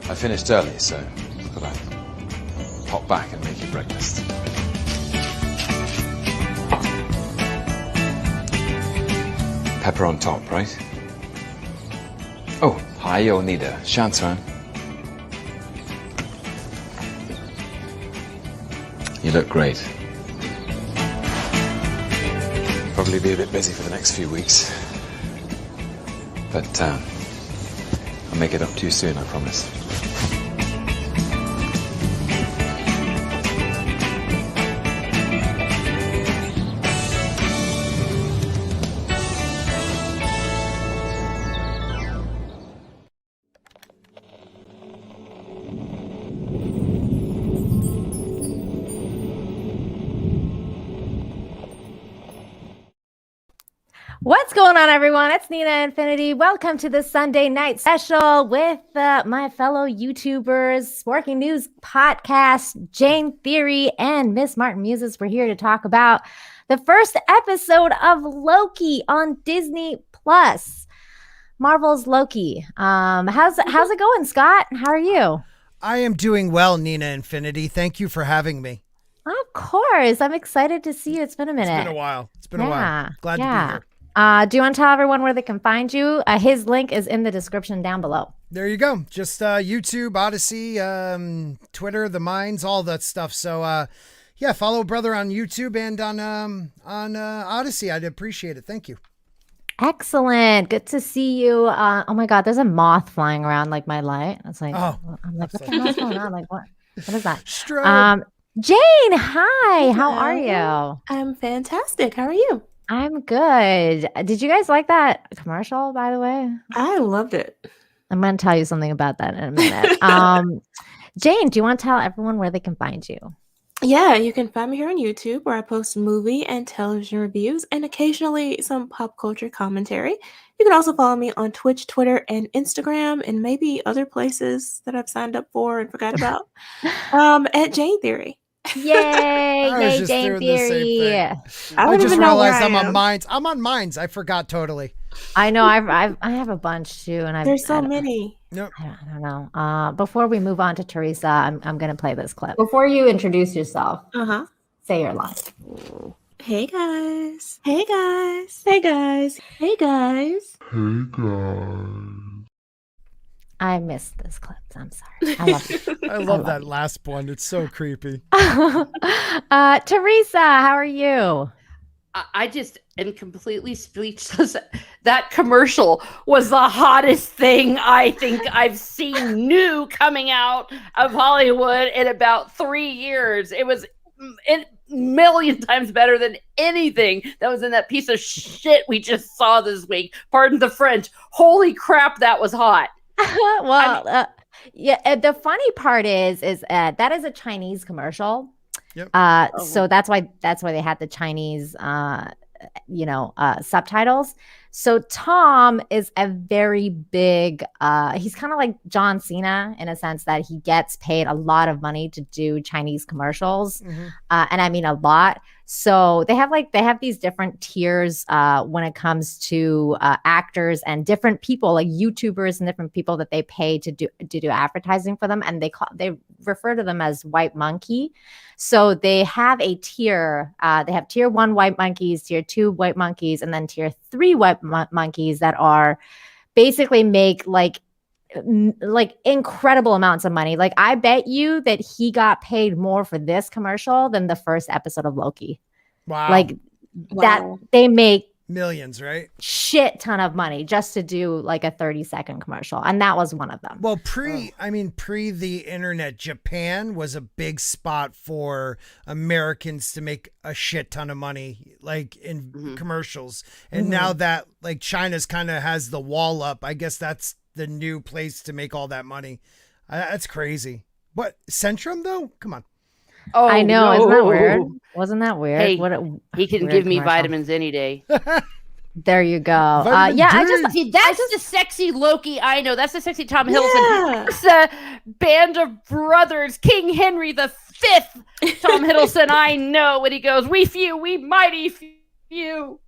I finished early, so thought I'd pop back and make you breakfast. Pepper on top, right? Oh, 还有你的香椿. You look great. Probably be a bit busy for the next few weeks. But I'll make it up to you soon, I promise. What's going on, everyone? It's Nina Infinity. Welcome to the Sunday night special with my fellow YouTubers, Sporking News Podcast, Jayne Theory, and Miss Martin Muses. We're here to talk about the first episode of Loki on Disney Plus. Marvel's Loki. How's it going, Scott? How are you? I am doing well, Nina Infinity. Thank you for having me. Of course. I'm excited to see you. It's been a minute. It's been a while. Glad to be here. Do you want to tell everyone where they can find you? His link is in the description down below. There you go. Just YouTube, Odyssey, Twitter, the Minds, all that stuff. So, yeah, follow brother on YouTube and on Odyssey. I'd appreciate it. Thank you. Excellent. Good to see you. Oh my God, there's a moth flying around like my light. It's like, I'm like, what the hell's going on? Like, what is that? Jayne, hi. How are you? I'm fantastic. How are you? I'm good. Did you guys like that commercial, by the way? I loved it. I'm going to tell you something about that in a minute. Jayne, do you want to tell everyone where they can find you? Yeah, you can find me here on YouTube where I post movie and television reviews and occasionally some pop culture commentary. You can also follow me on Twitch, Twitter, and Instagram, and maybe other places that I've signed up for and forgot about at Jayne Theory. Yay! Yay, Jayne Theory! I just realized I'm on Minds. I'm on Minds. I forgot totally. I know. I have a bunch too, and there's so many. Yep. I don't know. Before we move on to Teresa, I'm gonna play this clip. Before you introduce yourself, say your line. Hey guys. Hey guys. Hey guys. Hey guys. Hey guys. I missed this clip. I'm sorry. I love it. I love that last one. It's so creepy. Teresa, how are you? I just am completely speechless. That commercial was the hottest thing I think I've seen new coming out of Hollywood in about 3 years. It was a million times better than anything that was in that piece of shit we just saw this week. Pardon the French. Holy crap, that was hot. Yeah. The funny part is that is a Chinese commercial. Yep. So that's why they had the Chinese, subtitles. So Tom is a very big, he's kind of like John Cena in a sense that he gets paid a lot of money to do Chinese commercials. Mm-hmm. And I mean a lot. So they have these different tiers when it comes to actors and different people like YouTubers and different people that they pay to do advertising for them, and they refer to them as white monkey. So they have a tier. They have tier 1 white monkeys, tier 2 white monkeys, and then tier 3 white monkeys that are basically make like incredible amounts of money. Like I bet you that he got paid more for this commercial than the first episode of Loki. Wow. Like that they make millions, right? Shit ton of money just to do like a 30-second commercial. And that was one of them. Well, pre the internet, Japan was a big spot for Americans to make a shit ton of money, like in commercials. And now that like China's kind of has the wall up, I guess that's the new place to make all that money. That's crazy. What, Centrum though? Come on. Oh, I know. No. Isn't that weird? Wasn't that weird? Hey, he can give me vitamins any day. There you go. That's the sexy Loki I know. That's the sexy Tom Hiddleston. Yeah. It's a band of brothers, King Henry V. Tom Hiddleston I know when he goes, "We few, we mighty few."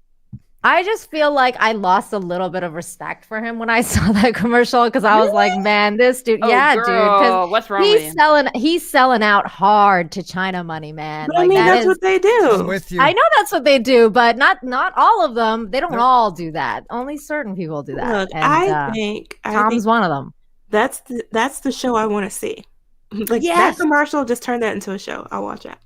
I just feel like I lost a little bit of respect for him when I saw that commercial because I was like, man, this dude, Oh, yeah, girl, dude, because what's wrong with you? he's selling out hard to China money, man. But I Like mean, that that's is, what they I'm do. with you. I know that's what they do, but not all of them. They don't Nope. all do that. Only certain people do that. Look, And I think Tom's one of them. that's the show I want to see. Like Yes. that commercial, just turn that into a show. I'll watch it.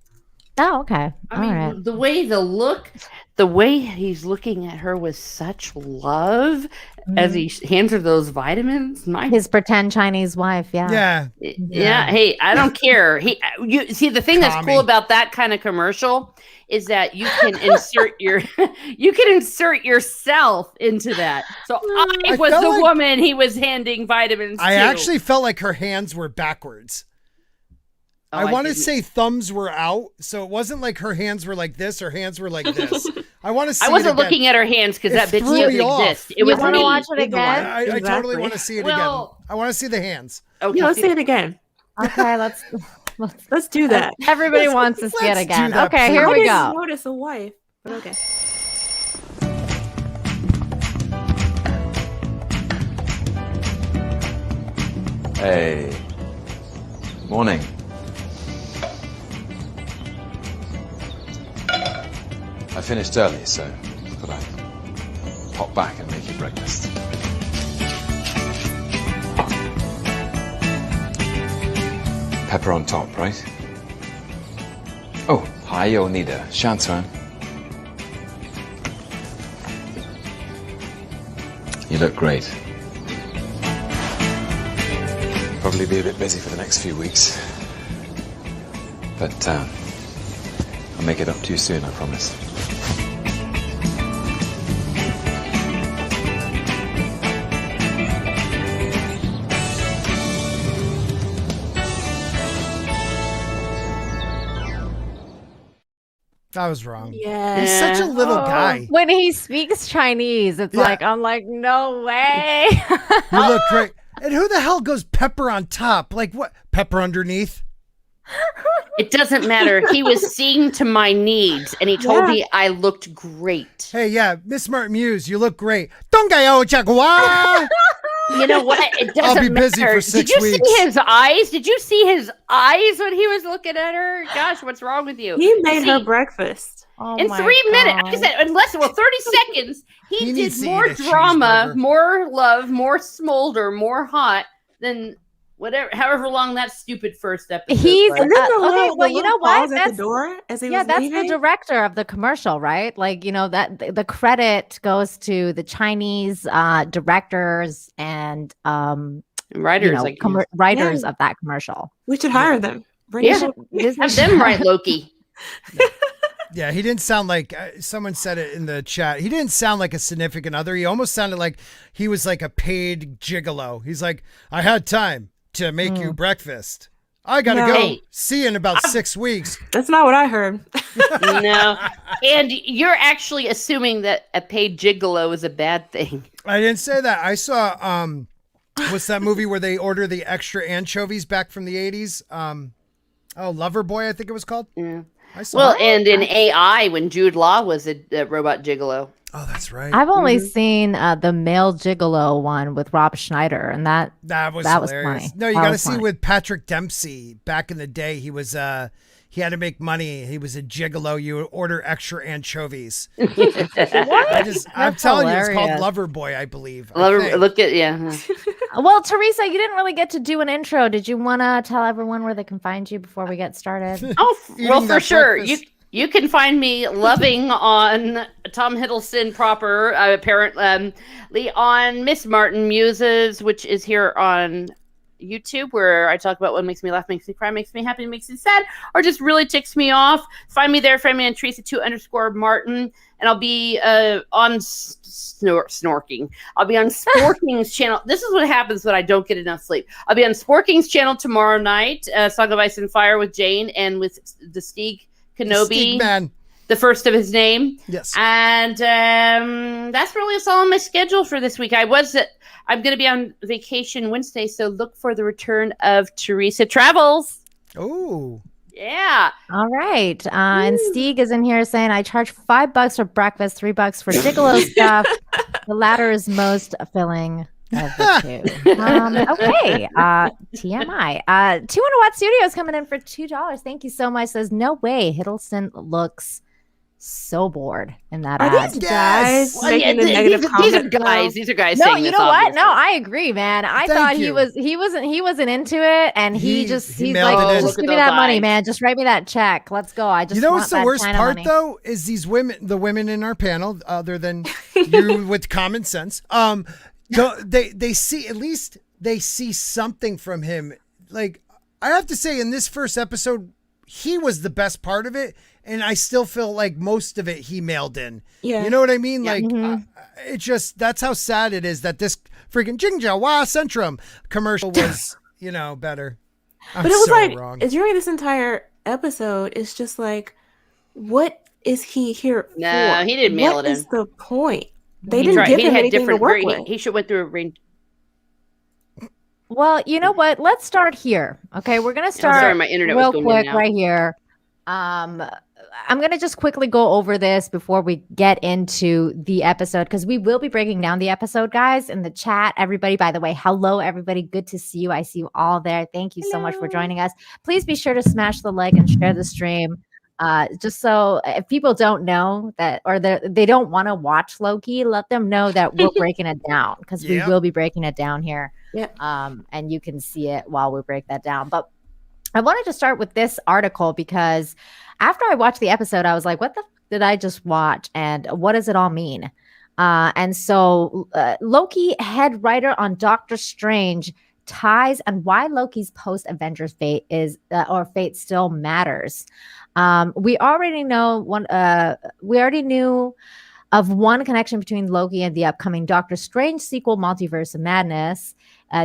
Oh, okay. I mean, right. the way he's looking at her with such love as he hands her those vitamins. His pretend Chinese wife, Yeah. Yeah. Hey, I don't care. You see, the thing that's Tommy. cool about that kind of commercial is that you can insert yourself into that. So I was felt the like- woman he was handing vitamins I to. actually felt like her hands were backwards. Oh, I want to didn't. say thumbs were out, so it wasn't like her hands were like this, her hands were like this. I want to see I wasn't it again. looking at her hands because It that bitch threw doesn't me off. exist. It You was wanna me. watch it again? I totally Exactly. want to see it Well- again. I want to see the hands. Okay. Let's see it again. Okay, let's Let's do that. everybody wants to see it let's do again. that, Okay, here I we didn't go. notice a wife, but okay. Hey. Morning. I finished early, so thought I'd pop back and make you breakfast. Pepper on top, right? Oh, hi, you'll need a shantuan. You look great. Probably be a bit busy for the next few weeks. But I'll make it up to you soon, I promise. I was wrong. Yeah. He's such a little guy. When he speaks Chinese, it's Yeah. like I'm like, no way. You look great. And who the hell goes pepper on top? Like what? Pepper underneath? It doesn't matter. He was seeing to my needs, and he told Yeah. me I looked great. Hey, yeah, Miss Martin Muse, you look great. Dongayo Chagwa! You know what? It doesn't I'll be busy matter. for 6 Did you weeks. see his eyes? Did you see his eyes when he was looking at her? Gosh, what's wrong with you? He made her See, breakfast. Oh in my 3 minutes. God. I said, in less, 30 seconds, He he needs did to more eat a drama, cheeseburger. more love, more smolder, more hot than however long that stupid first episode He's was. And then okay. Well, you know what? At the That's door as he yeah, was that's leaving. the director of the commercial, right? Like, you know, that the credit goes to the Chinese directors and Writers, you know, like writers Yeah. of that commercial. We should hire them. Bring Yeah. them. have them write Loki. Yeah, he didn't sound like someone said it in the chat. He didn't sound like a significant other. He almost sounded like he was like a paid gigolo. He's like, I had time to make you breakfast. I gotta No. go. Hey. See you in about 6 weeks. That's not what I heard. No, and you're actually assuming that a paid gigolo is a bad thing. I didn't say that. I saw what's that movie where they order the extra anchovies back from the 80s? Loverboy, I think it was called. Yeah. I saw Well, it. and in AI, when Jude Law was a robot gigolo. Oh, that's right. I've only seen the male gigolo one with Rob Schneider, and that That was was hilarious. funny. No, you That got to was see funny. with Patrick Dempsey back in the day. He was he had to make money. He was a gigolo. You would order extra anchovies. I'm That's telling you, it's called hilarious. Loverboy, I believe. I think. Look at yeah. Well, Teresa, you didn't really get to do an intro. Did you want to tell everyone where they can find you before we get started? Oh, well, Eating for that sure. breakfast. You can find me loving on Tom Hiddleston proper, apparently on Miss Martin Muses, which is here on YouTube, where I talk about what makes me laugh, makes me cry, makes me happy, makes me sad, or just really ticks me off. Find me there, find me on Teresa2_Martin, and I'll be on snorking. I'll be on Sporking's channel. This is what happens when I don't get enough sleep. I'll be on Sporking's channel tomorrow night, Song of Ice and Fire with Jayne and with the Stieg Kenobi, Stick man. the first of his name. Yes. And that's really all on my schedule for this week. I'm going to be on vacation Wednesday, so look for the return of Teresa Travels. Oh, Yeah. All right. And Stieg is in here saying, I charge $5 for breakfast, $3 for Gigolo stuff. The latter is most filling of the two. Okay. TMI. 200 Watt Studios coming in for $2. Thank you so much. Says, no way. Hiddleston looks so bored in that ad. These guys Well, yeah, making the negative these are comments? guys. These are guys No, saying you this, know what? obviously. No, I agree, man. I Thank thought you. he wasn't into it, and He he's mailed like, it in. just Look give at me that those money, eyes. man. Just write me that check. Let's go. I just You know want what's the that worst China part money. though is these women, the women in our panel, other than you with common sense, they see, at least they see something from him. Like, I have to say, in this first episode, he was the best part of it, and I still feel like most of it he mailed in. Yeah. You know what I mean? Yeah. Like, it's just, that's how sad it is that this freaking Jingjawa Centrum commercial was, better. I'm But it was so like wrong. during this entire episode, it's just like, what is he here for? No, he didn't mail What it is in. the point? They He didn't tried- give he him had anything to different. work He, with. he should went through a range. Well, you know what? Let's start here. Okay, we're gonna start sorry, my internet was real going in quick and out. right here. I'm gonna just quickly go over this before we get into the episode, because we will be breaking down the episode, guys, in the chat. Everybody, by the way, hello, everybody. Good to see you. I see you all there. Thank you so much for joining us. Please be sure to smash the like and share the stream. Just so if people don't know that, or they don't want to watch Loki, let them know that we're breaking it down, because we Yep. will be breaking it down here. Yep. And you can see it while we break that down. But I wanted to start with this article because after I watched the episode, I was like, what the did I just watch? And what does it all mean? And so Loki, head writer on Doctor Strange, ties and why Loki's post-Avengers fate is or fate still matters. We already know one. We already knew of one connection between Loki and the upcoming Doctor Strange sequel, Multiverse of Madness.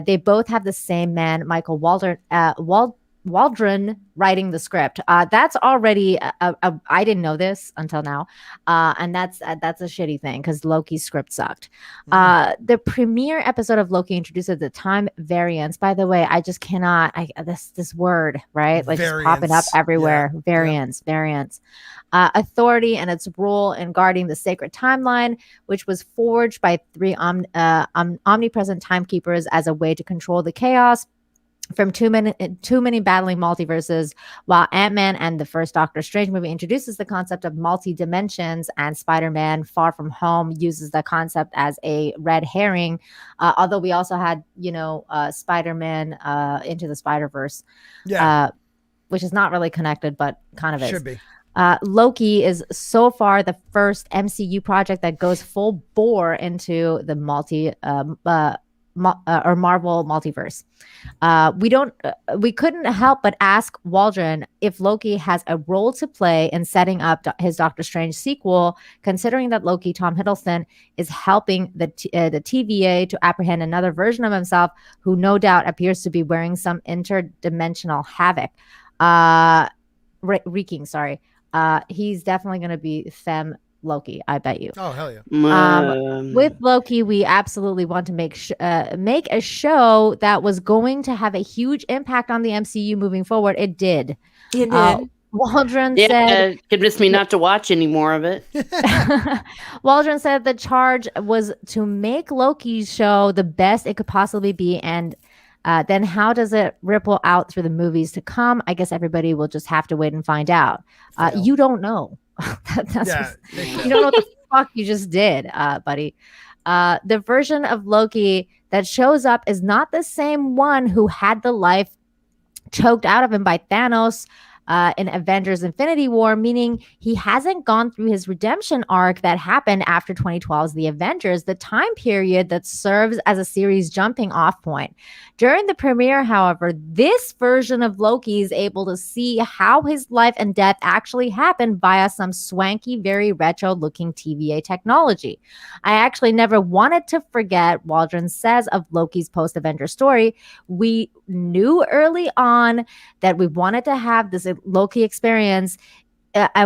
They both have the same man, Michael Waldron, writing the script. That's already I didn't know this until now, and that's a shitty thing because Loki's script sucked. The premiere episode of Loki introduces the time variance. By the way, I just cannot. This word, right? Like just popping up Variance. everywhere. Yeah. Variance. Authority and its role in guarding the sacred timeline, which was forged by three omnipresent timekeepers as a way to control the chaos from too many battling multiverses, while Ant-Man and the first Doctor Strange movie introduces the concept of multi-dimensions, and Spider-Man Far From Home uses the concept as a red herring, although we also had Spider-Man Into the Spider-Verse, which is not really connected but kind of is. Should be. Loki is so far the first MCU project that goes full bore into the Marvel multiverse. We couldn't help but ask Waldron if Loki has a role to play in setting up his Doctor Strange sequel, considering that Loki, Tom Hiddleston, is helping the TVA to apprehend another version of himself who no doubt appears to be wearing some interdimensional havoc. Wreaking, sorry. He's definitely going to be Femme Loki, I bet you. Oh, hell yeah. With Loki, we absolutely want to make a show that was going to have a huge impact on the MCU moving forward. It did. It did. Waldron said, convinced me not to watch any more of it. Waldron said the charge was to make Loki's show the best it could possibly be, and then how does it ripple out through the movies to come? I guess everybody will just have to wait and find out. You don't know. You don't know what the fuck you just did, buddy. The version of Loki that shows up is not the same one who had the life choked out of him by Thanos in Avengers Infinity War, meaning he hasn't gone through his redemption arc that happened after 2012's The Avengers, the time period that serves as a series jumping off point. During the premiere, however, this version of Loki is able to see how his life and death actually happened via some swanky, very retro-looking TVA technology. I actually never wanted to forget, Waldron says, of Loki's post-Avenger story. We knew early on that we wanted to have this Loki experience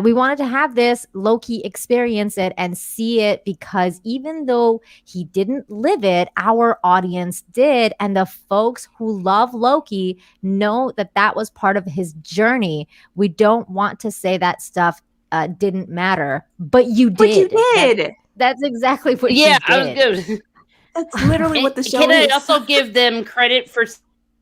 we wanted to have this Loki experience it and see it, because even though he didn't live it, our audience did. And the folks who love Loki know that that was part of his journey. We don't want to say that stuff didn't matter, but you did. But you did. That's exactly what you did. I was good. That's literally what the show Can is. I also give them credit for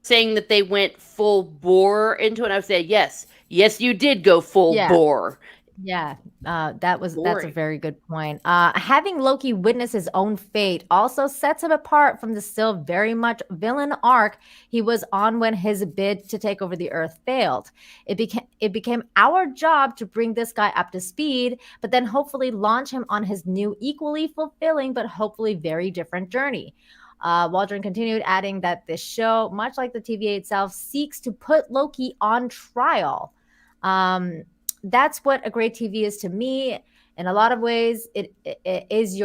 saying that they went full bore into it? I would say yes, you did go full bore. Yeah, that's a Boring. very good point. Having Loki witness his own fate also sets him apart from the still very much villain arc he was on when his bid to take over the Earth failed. It became our job to bring this guy up to speed, but then hopefully launch him on his new, equally fulfilling, but hopefully very different journey. Waldron continued, adding that this show, much like the TVA itself, seeks to put Loki on trial. That's what a great TV is to me. In a lot of ways, it is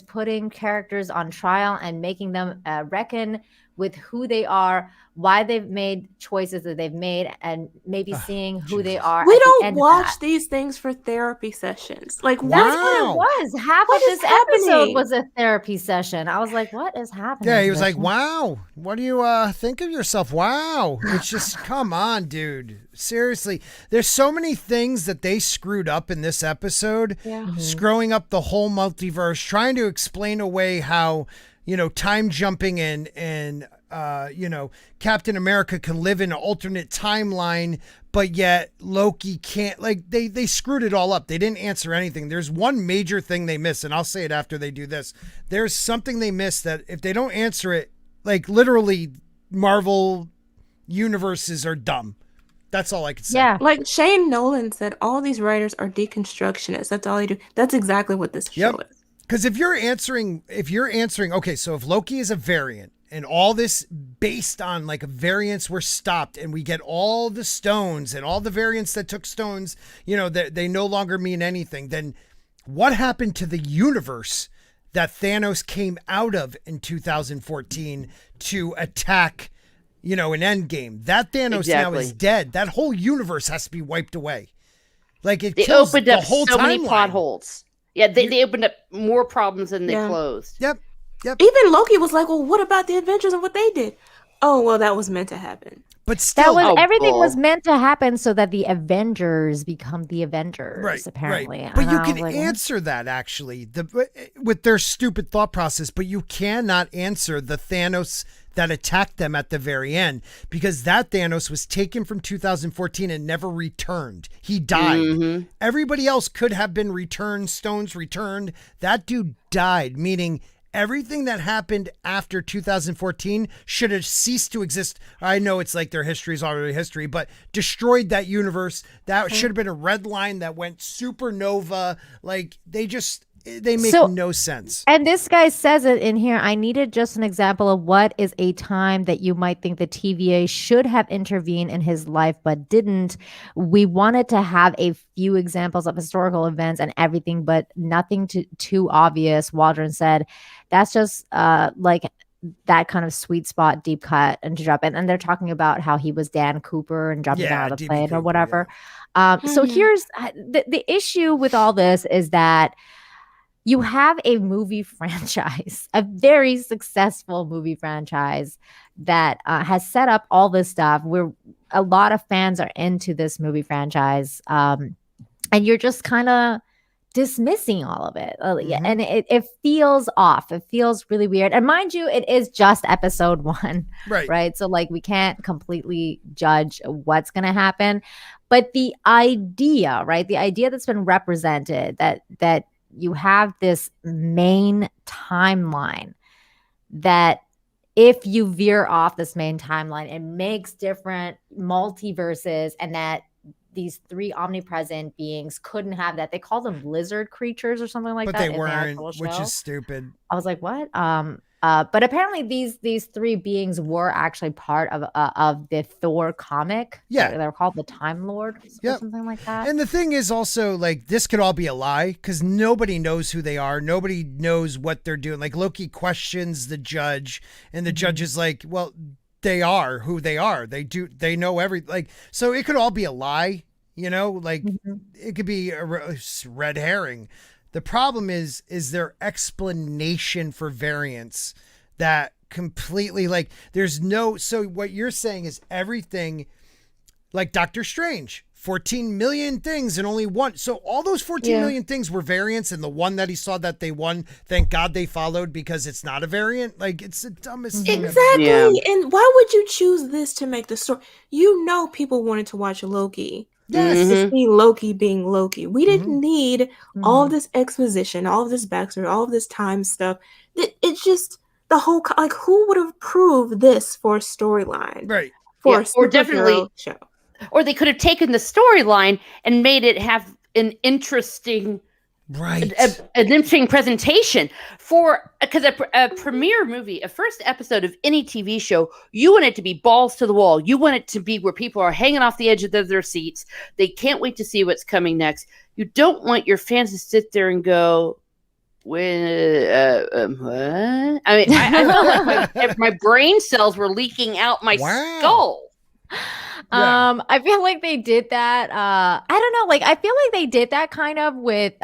putting characters on trial and making them reckon with who they are, why they've made choices that they've made, and maybe seeing who they are. We don't watch these things for therapy sessions. Like, that's what it was. Half of this episode was a therapy session. I was like, what is happening? Yeah, he was like, wow, what do you think of yourself? Wow. It's just, come on, dude. Seriously. There's so many things that they screwed up in this episode. Yeah. Screwing up the whole multiverse, trying to explain away how, time jumping and Captain America can live in an alternate timeline, but yet Loki can't. Like, they screwed it all up. They didn't answer anything. There's one major thing they missed, and I'll say it after they do this. There's something they missed that if they don't answer it, like, literally Marvel universes are dumb. That's all I could say. Yeah. Like Shane Nolan said, all these writers are deconstructionists. That's all they do. That's exactly what this show is. Because if you're answering, okay, so if Loki is a variant and all this based on like variants were stopped and we get all the stones and all the variants that took stones, they no longer mean anything, then what happened to the universe that Thanos came out of in 2014 to attack, an Endgame? That Thanos now is dead. That whole universe has to be wiped away. Like, it kills opened the up whole so many timeline. plot holes. Yeah, they opened up more problems than they closed. Yep. Even Loki was like, well, what about the Avengers and what they did? Oh, well, that was meant to happen. But still, everything was meant to happen so that the Avengers become the Avengers, right, apparently. Right. But you can answer that, actually, with their stupid thought process, but you cannot answer the Thanos that attacked them at the very end, because that Thanos was taken from 2014 and never returned. He died. Mm-hmm. Everybody else could have been returned, stones returned. That dude died, meaning everything that happened after 2014 should have ceased to exist. I know it's like their history is already history, but destroyed that universe. That should have been a red line that went supernova. Like, they make no sense. And this guy says it in here. I needed just an example of what is a time that you might think the TVA should have intervened in his life, but didn't. We wanted to have a few examples of historical events and everything, but nothing too obvious. Waldron said, that's just like that kind of sweet spot, deep cut and to drop in. And they're talking about how he was Dan Cooper and jumping out of the plane or whatever. Yeah. So here's the issue with all this is that you have a movie franchise, a very successful movie franchise that has set up all this stuff where a lot of fans are into this movie franchise. And you're just kind of dismissing all of it. Mm-hmm. And it feels off. It feels really weird. And mind you, it is just episode 1. Right. So like, we can't completely judge what's going to happen. But the idea, right? The idea that's been represented that you have this main timeline that if you veer off this main timeline, it makes different multiverses, and that these 3 omnipresent beings couldn't have that. They call them lizard creatures or something like that. But they weren't, which is stupid. I was like, what? But apparently these 3 beings were actually part of the Thor comic. Yeah. They were called the Time Lord or something like that. And the thing is also, like, this could all be a lie because nobody knows who they are. Nobody knows what they're doing. Like, Loki questions the judge, and the judge is like, well, they are who they are. They know so it could all be a lie. you know, like it could be a red herring. The problem is their explanation for variance that completely, like, there's no, so what you're saying is everything, like Doctor Strange, 14 million things and only one. So all those 14 million things were variants, and the one that he saw that they won, thank God they followed, because it's not a variant. Like, it's the dumbest thing. Exactly. Yeah. And why would you choose this to make the story? You know, people wanted to watch Loki. Yes. To see Loki being Loki. We didn't need all of this exposition, all of this backstory, all of this time stuff. It's just the whole, like, who would have proved this for a storyline? Right. For a or definitely show. Or they could have taken the storyline and made it have an interesting, an interesting presentation for, because a premiere movie, a first episode of any TV show, you want it to be balls to the wall. You want it to be where people are hanging off the edge of their seats. They can't wait to see what's coming next. You don't want your fans to sit there and go, what? I mean, I felt like my brain cells were leaking out my skull. I feel like they did that. I don't know. Like, I feel like they did that kind of with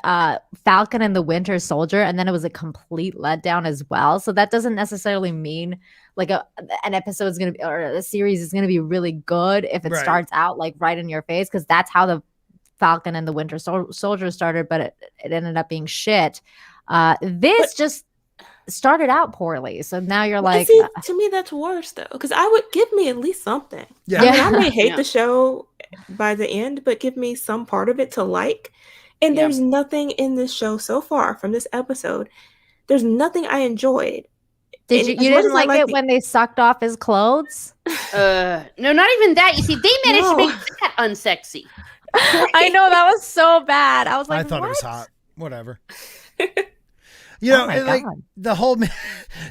Falcon and the Winter Soldier, and then it was a complete letdown as well. So that doesn't necessarily mean like an episode is going to be, or a series is going to be really good if it starts out like right in your face, because that's how the Falcon and the Winter Soldier started, but it ended up being shit. This just started out poorly, so now you're like, see, to me that's worse though, because I would give me at least something. I mean, I may hate the show by the end, but give me some part of it to like. And there's nothing in this show so far from this episode. There's nothing I enjoed. You didn't like it when they sucked off his clothes? No, not even that. You see, they managed to make that unsexy. I know, that was so bad. I was like, I thought it was hot. Whatever. You know, like the whole, the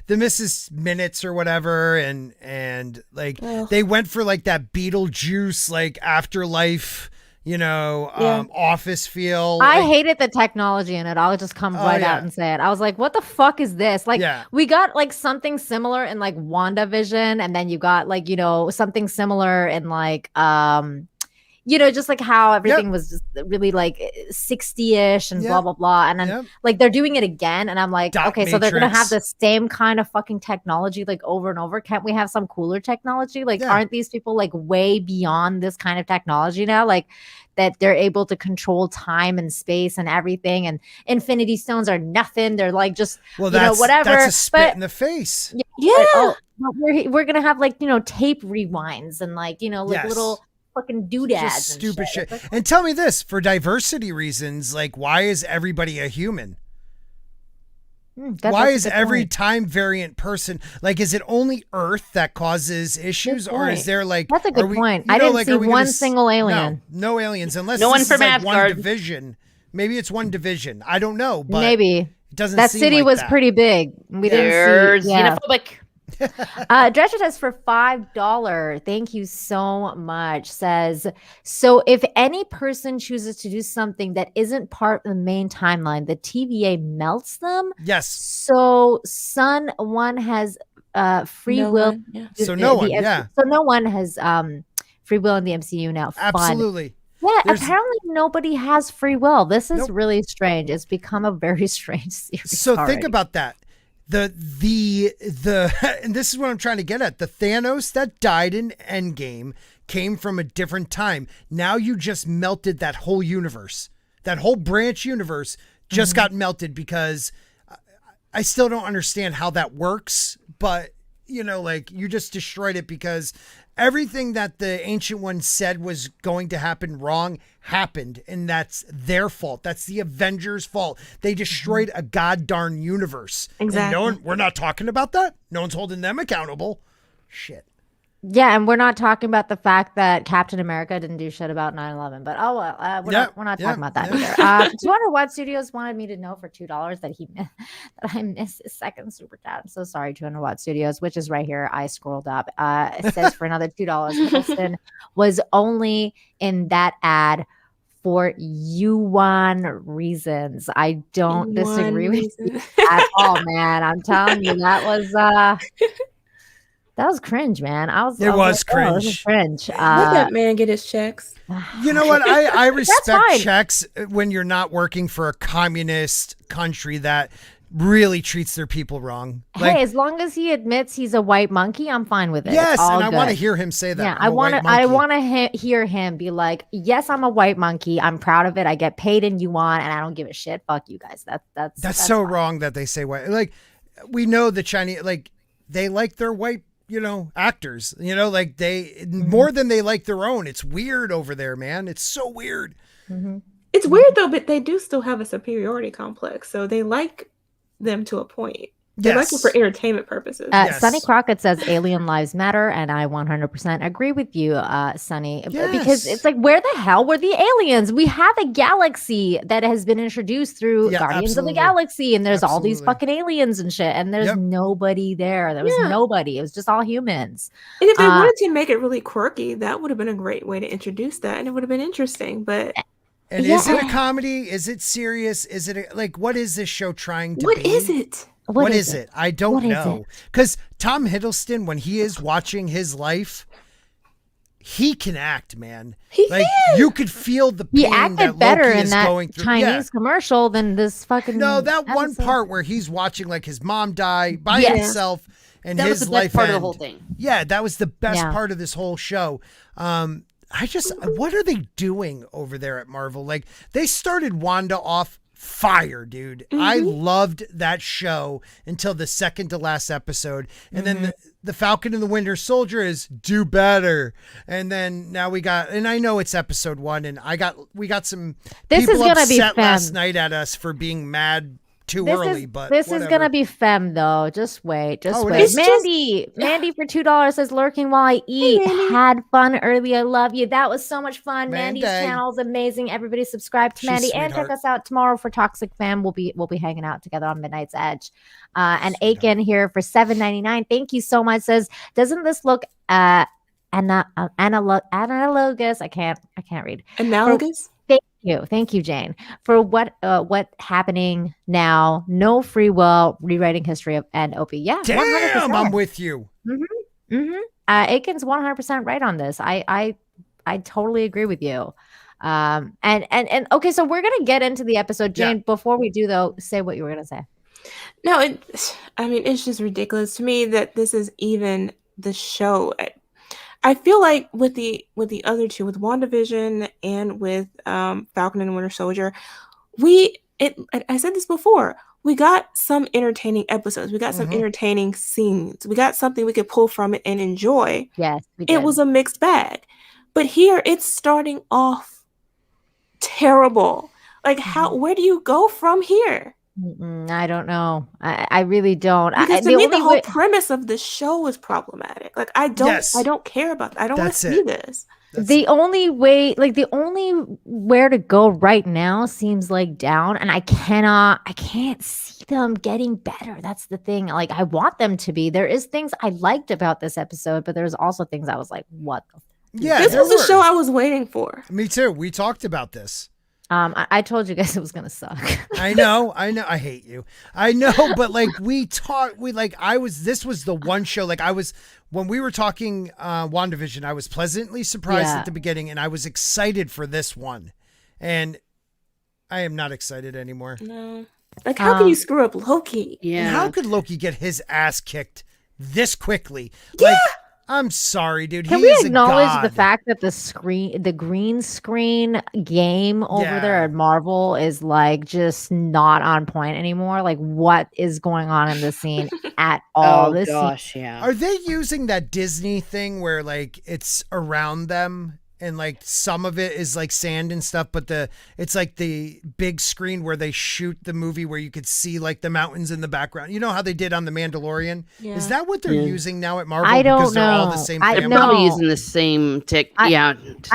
Mrs. Minutes or whatever, and like they went for like that Beetlejuice, like afterlife, you know, office feel. I hated the technology in it. I'll just come out and say it. I was like, what the fuck is this? Like, we got like something similar in like WandaVision, and then you got like, you know, something similar in like, you know, just like how everything was just really like 60-ish and blah, blah, blah. And then like they're doing it again. And I'm like, okay, so they're going to have the same kind of fucking technology like over and over. Can't we have some cooler technology? Like, aren't these people like way beyond this kind of technology now? Like that they're able to control time and space and everything. And Infinity Stones are nothing. They're like just, you know, whatever. That's a spit in the face. We're going to have like, you know, tape rewinds and like, you know, like little fucking doodads, just stupid shit. And tell me this, for diversity reasons, like, why is everybody a human? Why is every time variant person, like, is it only Earth that causes issues, or is there like, that's a good point. I didn't see one single alien. No aliens, unless no one from like Asgard. one division. Maybe it's one division. I don't know, but maybe it doesn't. That seem city like was that. pretty big. We didn't see. Xenophobic. Drescher says for $5, thank you so much, says, so if any person chooses to do something that isn't part of the main timeline, the TVA melts them. Yes. So one has free will. So no one has free will in the MCU now. Absolutely. Yeah, apparently nobody has free will. This is really strange. It's become a very strange series. So think about that. And this is what I'm trying to get at. The Thanos that died in Endgame came from a different time. Now you just melted that whole universe. That whole branch universe just got melted, because I still don't understand how that works, but you know, like, you just destroyed it because everything that the Ancient One said was going to happen wrong happened, and that's their fault. That's the Avengers' fault. They destroyed a god-darn universe. Exactly. And we're not talking about that. No one's holding them accountable. Shit. Yeah, and we're not talking about the fact that Captain America didn't do shit about 9/11, but oh well, we're not talking about that either. 200 Watt Studios wanted me to know for $2 that I missed his second super chat. I'm so sorry, 200 Watt Studios, which is right here. I scrolled up. It says for another $2, Hiddleston was only in that ad for Yuan reasons. I don't disagree with you at all, man. I'm telling you, that was That was cringe, man. I was It was like, oh, this is cringe. cringe. Let that man get his checks. You know what? I respect fine. checks when you're not working for a communist country that really treats their people wrong. Hey, as long as he admits he's a white monkey, I'm fine with it. Yes, It's all and I want to good. hear him say that. Yeah, I'm a white I monkey. want to hear him be like, "Yes, I'm a white monkey. I'm proud of it. I get paid in yuan, and I don't give a shit. Fuck you guys." That's so fine. wrong that they say white. Like, we know the Chinese, like, they like their white, actors. Like they more than they like their own. It's weird over there, man. It's so weird. Mm-hmm. It's weird though, but they do still have a superiority complex, so they like them to a point. They like it for entertainment purposes. Yes. Sonny Crockett says alien lives matter, and I 100% agree with you, Sonny, because it's like, where the hell were the aliens? We have a galaxy that has been introduced through Guardians of the Galaxy, and there's all these fucking aliens and shit, and there's nobody there. There was nobody. It was just all humans. And if they wanted to make it really quirky, that would have been a great way to introduce that, and it would have been interesting. But and is it a comedy? Is it serious? Is it what is this show trying to be? What is it? What is it? I don't know. Because Tom Hiddleston, when he is watching his life, he can act, man. He can. You could feel the pain He acted that better Loki in is that going through. Chinese commercial than this fucking. No, that one episode. part where he's watching like his mom die by himself and that his was the life best part end. of the whole thing. Yeah, that was the best part of this whole show. What are they doing over there at Marvel? Like, they started Wanda off fire, dude. I loved that show until the second to last episode. And then the Falcon and the Winter Soldier is do better. And then now we got, and I know it's episode 1, and we got some This people is gonna be upset Femme. last night at us for being mad too early, but this is whatever. gonna be Femme though. Just wait, Oh, it wait. is? Mandy for $2 says lurking while I eat. Had fun early. I love you. That was so much fun. Mandy's channel is amazing. Everybody subscribe to She's Mandy a and check sweetheart. us out tomorrow for Toxic Femme. We'll be hanging out together on Midnight's Edge. And Aiken here for $7.99. Thank you so much. Says, doesn't this look analogous? I can't read. Analogous? Thank you, Jane, for what happening now. No free will, rewriting history of and OP. Yeah, Damn, 100%. I'm with you. Aiken's 100% right on this. I totally agree with you. And okay, so we're gonna get into the episode, Jane. Before we do, though, say what you were gonna say. No, it's just ridiculous to me that this is even the show. I feel like with the other two, with WandaVision and with Falcon and Winter Soldier, I said this before, we got some entertaining episodes. We got some entertaining scenes. We got something we could pull from it and enjoy. Yes, we did. It was a mixed bag. But here it's starting off terrible. Like, where do you go from here? I don't know. I really don't. Because to me, the whole premise of the show is problematic. Like, I don't care about that. I don't want to see this. The only way, like the only where to go right now seems like down, and I can't see them getting better. That's the thing. Like, I want them to be. There is things I liked about this episode, but there's also things I was like, what the this was the show I was waiting for. Me too. We talked about this. I told you guys it was gonna suck. I know. I hate you. I know, but like this was the one show, like when we were talking WandaVision, I was pleasantly surprised at the beginning, and I was excited for this one. And I am not excited anymore. No. Like, how can you screw up Loki? Yeah. And how could Loki get his ass kicked this quickly? Yeah. Like, I'm sorry, dude. Can we acknowledge the fact that the green screen game over there at Marvel is like just not on point anymore? Like, what is going on in this scene at all? Oh gosh, yeah. Are they using that Disney thing where like it's around them and like some of it is like sand and stuff, but it's like the big screen where they shoot the movie where you could see like the mountains in the background. You know how they did on The Mandalorian? Yeah. Is that what they're using now at Marvel? I don't because know. They're all the same family? They're probably using the same tech. I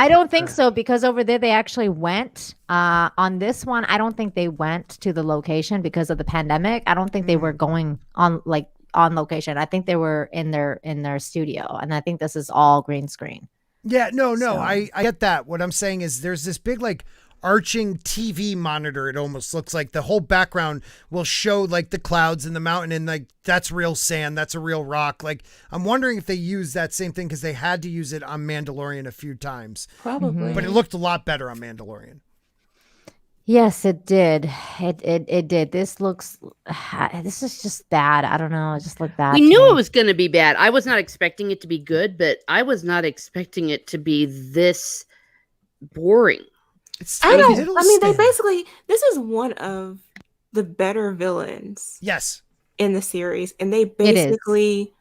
don't think so, because over there they actually went. On this one, I don't think they went to the location because of the pandemic. I don't think they were going on location. I think they were in their studio, and I think this is all green screen. Yeah, no, I get that. What I'm saying is there's this big like arching TV monitor. It almost looks like the whole background will show like the clouds and the mountain, and like that's real sand, that's a real rock. Like I'm wondering if they use that same thing because they had to use it on Mandalorian a few times. Probably. But it looked a lot better on Mandalorian. Yes, it did. It did. This is just bad. I don't know. It just looked bad. We to knew me. it was going to be bad. I was not expecting it to be good, but I was not expecting it to be this boring. It's I Tom don't. I mean, they Hiddleston. basically. This is one of the better villains Yes. in the series, and they basically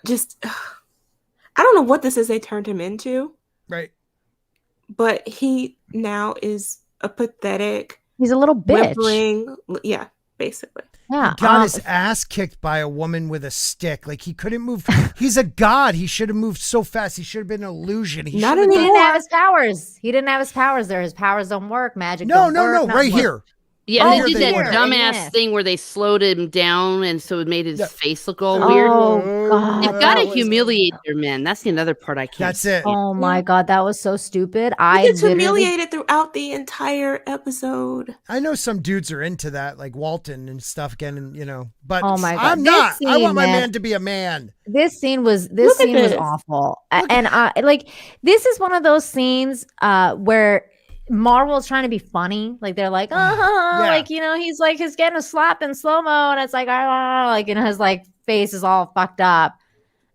just. I don't know what this is they turned him into, Right. but he now is a pathetic, He's a little bitch. whimpering. Yeah, basically. Yeah. He got his ass kicked by a woman with a stick. Like he couldn't move. He's a god. He should have moved so fast. He should have been an illusion. He Not should have He done- didn't have his powers. He didn't have his powers there. His powers don't work. Magic. No, don't no, work, no. not Right work. here. Yeah, Oh, and they did they that were. dumbass Yes. thing where they slowed him down, and so it made his Yeah. face look all weird. Oh God. You've that got to was- humiliate their men. That's the other part I can't. That's it. Oh my God, that was so stupid. He I gets literally humiliated throughout the entire episode. I know some dudes are into that, like Walton and stuff again, and you know, but Oh my God. I'm This not. I scene, want my man. man to be a man. this scene was Look at was this. awful. And I like this is one of those scenes where Marvel's trying to be funny. Like they're like, Yeah. like, you know, he's getting a slap in slow-mo, and it's like, like, you know, his like face is all fucked up.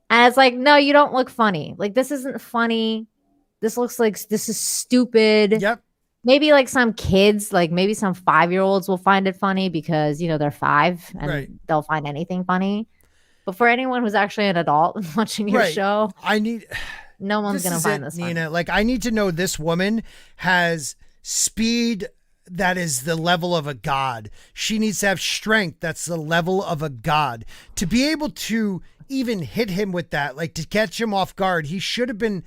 And it's like, no, you don't look funny. Like, this isn't funny. This looks like this is stupid. Yep. Maybe like some kids, like maybe some 5-year-olds will find it funny because, you know, they're 5 and Right. they'll find anything funny. But for anyone who's actually an adult watching your Right. show, I need. no one's This going to is find it, this Nina. funny. Like I need to know this woman has speed that is the level of a god. She needs to have strength that's the level of a god. To be able to even hit him with that, like to catch him off guard, he should have been.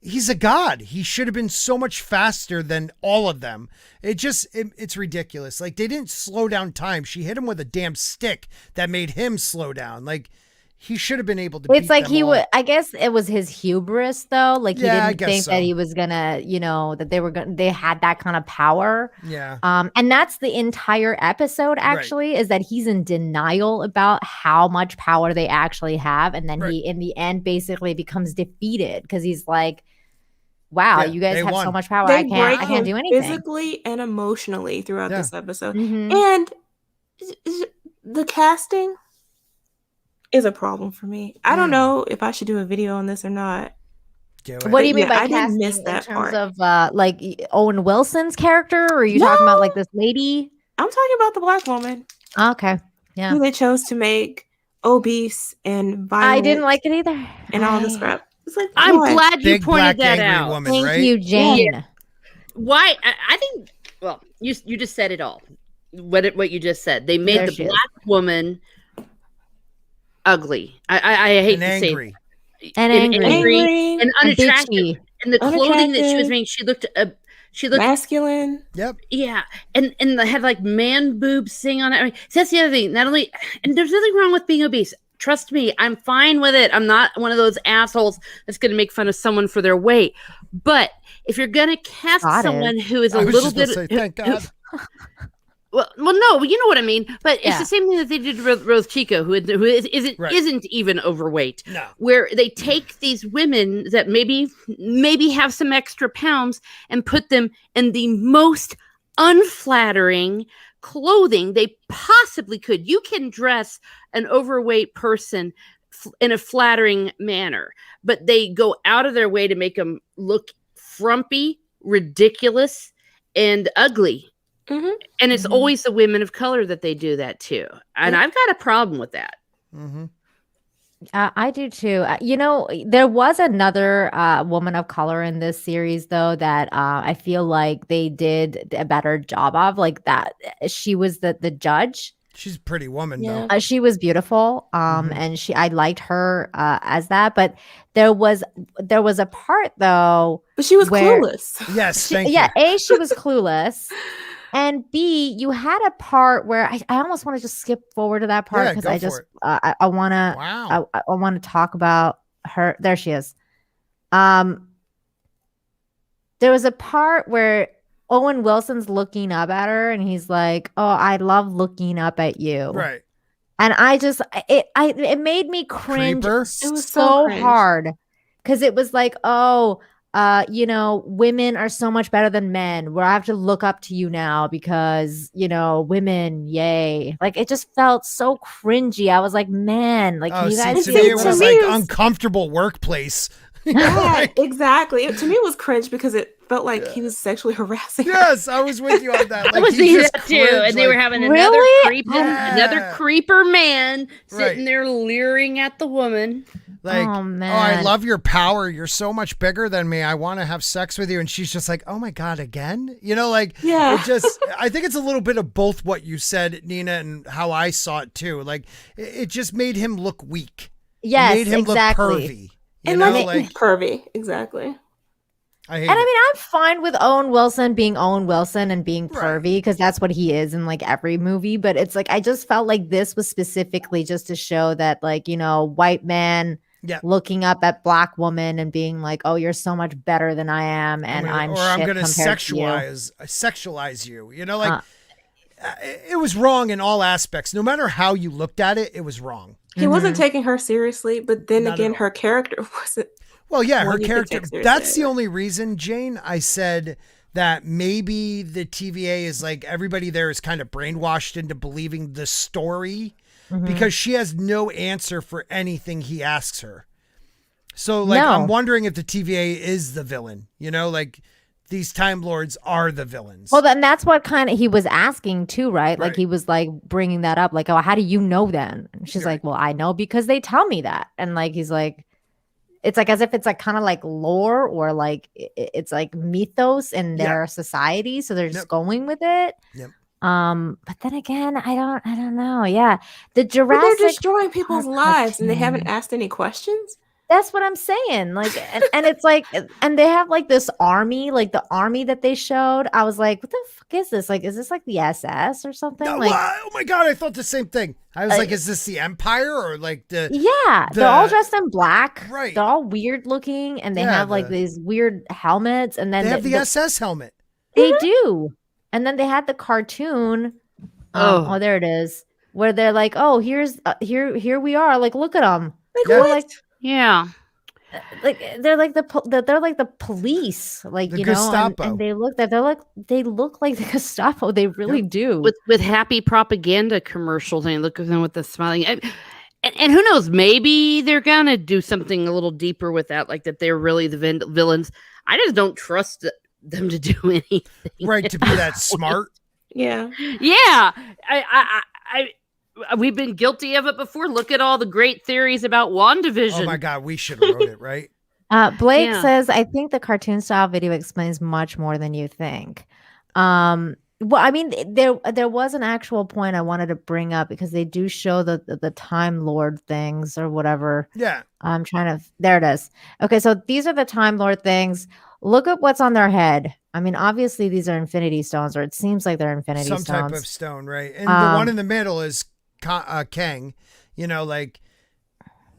He's a god. He should have been so much faster than all of them. It's ridiculous. Like they didn't slow down time. She hit him with a damn stick that made him slow down. Like he should have been able to. It's beat like them he all. would. I guess it was his hubris, though. Like he Yeah, I didn't guess think so. that he was gonna, you know, that they had that kind of power. Yeah. And that's the entire episode. Actually, is that he's in denial about how much power they actually have, and then Right. he, in the end, basically becomes defeated because he's like, "Wow, Yeah, you guys they have won. so much power. They I break can't him do anything." physically and emotionally throughout Yeah. this episode. Mhm. And the casting is a problem for me. I don't know if I should do a video on this or not. Do it. What do you But mean yeah, by I didn't casting miss in that terms part. of like Owen Wilson's character, or are you talking about like this lady? I'm talking about the black woman Okay, yeah. who they chose to make obese and violent. I didn't like it either. and all this crap. It's like I'm why? glad you Big pointed black that angry out. woman, Thank right? you, Jane. Why? I think. Well, you just said it all. What you just said. They made There the she is. black woman ugly. I hate And to angry. say And angry. Angry, and And unattractive. bitchy. And the clothing that she was Unattractive. wearing, she looked masculine. Yep. yeah, and they had like man boobs thing on it. I mean, so that's the other thing. Not only, and there's nothing wrong with being obese. Trust me, I'm fine with it. I'm not one of those assholes that's going to make fun of someone for their weight. But if you're going to cast God is. someone who is a I was little just gonna bit, say, thank God. well, no, you know what I mean. But it's Yeah. the same thing that they did with Rose Chico, who isn't Right. isn't even overweight. No. Where they take these women that maybe have some extra pounds and put them in the most unflattering clothing they possibly could. You can dress an overweight person in a flattering manner, but they go out of their way to make them look frumpy, ridiculous, and ugly. Mhm. And it's Mhm. always the women of color that they do that to. And Yeah. I've got a problem with that. Mm-hmm. I do too. You know, there was another woman of color in this series, though, that I feel like they did a better job of. Like that, she was the judge. She's a pretty woman, Yeah. though. She was beautiful, Mhm. and I liked her as that. But there was a part though. But she was Where- clueless. Yes, She, thank yeah, you. A, she was clueless. And B, you had a part where I almost want to just skip forward to that part Yeah, because go I for just it. I want to Wow. I want to talk about her. There she is. there was a part where Owen Wilson's looking up at her and he's like, "Oh, I love looking up at you." Right. And it made me cringe Creeper. It was so cringe. hard because it was like, oh, women are so much better than men. Where I have to look up to you now because women, yay! Like it just felt so cringy. I was like, man, like can you guys to be me a it little was bit- like uncomfortable workplace. Yeah, exactly. To me, it was cringe because it felt like he was sexually harassing her. Yes, I was with you on that. I Like, was he thinking just that too, cringed, and they were like, having Really? another creeper man sitting Right. there leering at the woman. like, Oh, I man. love your power. You're so much bigger than me. I want to have sex with you. And she's just like, oh my God, again? Yeah. It just, I think it's a little bit of both what you said, Nina, and how I saw it too. Like, it just made him look weak. Yes, It made him exactly. look pervy. And like pervy, exactly. I hate And I it. mean, I'm fine with Owen Wilson being Owen Wilson and being Right. pervy because that's what he is in like every movie. But it's like I just felt like this was specifically just to show that, like, white man Yeah. looking up at black woman and being like, "Oh, you're so much better than I am, and I'm I'm shit gonna compared to you." sexualize you. It was wrong in all aspects. No matter how you looked at it, it was wrong. He wasn't taking her seriously, but then Not at again, all. her character wasn't. Well, yeah, her Well, you could character. take seriously, That's the yeah. only reason, Jane, I said that maybe the TVA is like everybody there is kind of brainwashed into believing the story because she has no answer for anything he asks her. So, like, No. I'm wondering if the TVA is the villain. Like these Time Lords are the villains. Well, then that's what kind of he was asking too, right? Like Right. he was like bringing that up, like, "Oh, how do you know then?" And she's Right. like, "Well, I know because they tell me that." And like he's like, it's like as if it's like kind of like lore or like it's like mythos in their society, so they're just Yep. going with it. Yep. But then again, I don't know. Yeah, the But Jurassic. they're destroying people's Park lives, and they cartoon. haven't asked any questions. That's what I'm saying. Like, and it's like, and they have like this army, like the army that they showed. I was like, what the fuck is this? Like, is this like the SS or something? No, Like, oh my God, I thought the same thing. I was like, is this the Empire or like the. yeah, they're all dressed in black. Right. They're all weird looking, and they Yeah, have like these weird helmets, and then They have the SS helmet. they do. And then they had the cartoon. Oh, there it is. Where they're like, oh, here we are. Like, look at them. Like, Yeah. what? Like, Yeah. like they're like they're like the police, like The you know, Gestapo. and they look like the Gestapo. They really do. With happy propaganda commercials, and look at them with the smiling. And who knows? Maybe they're gonna do something a little deeper with that, like that they're really the villains. I just don't trust them to do anything. Right, to be that smart. Yeah. Yeah, we've been guilty of it before. Look at all the great theories about WandaVision. Oh my God, we should have wrote it, right? Blake Yeah. says, I think the cartoon style video explains much more than you think. Well, I mean, there was an actual point I wanted to bring up because they do show the Time Lord things or whatever. Yeah. I'm trying to. There it is. Okay, so these are the Time Lord things. Look at what's on their head. I mean, obviously these are Infinity Stones, or it seems like they're Infinity Some Stones. type of stone, right? And the one in the middle is Kang. Like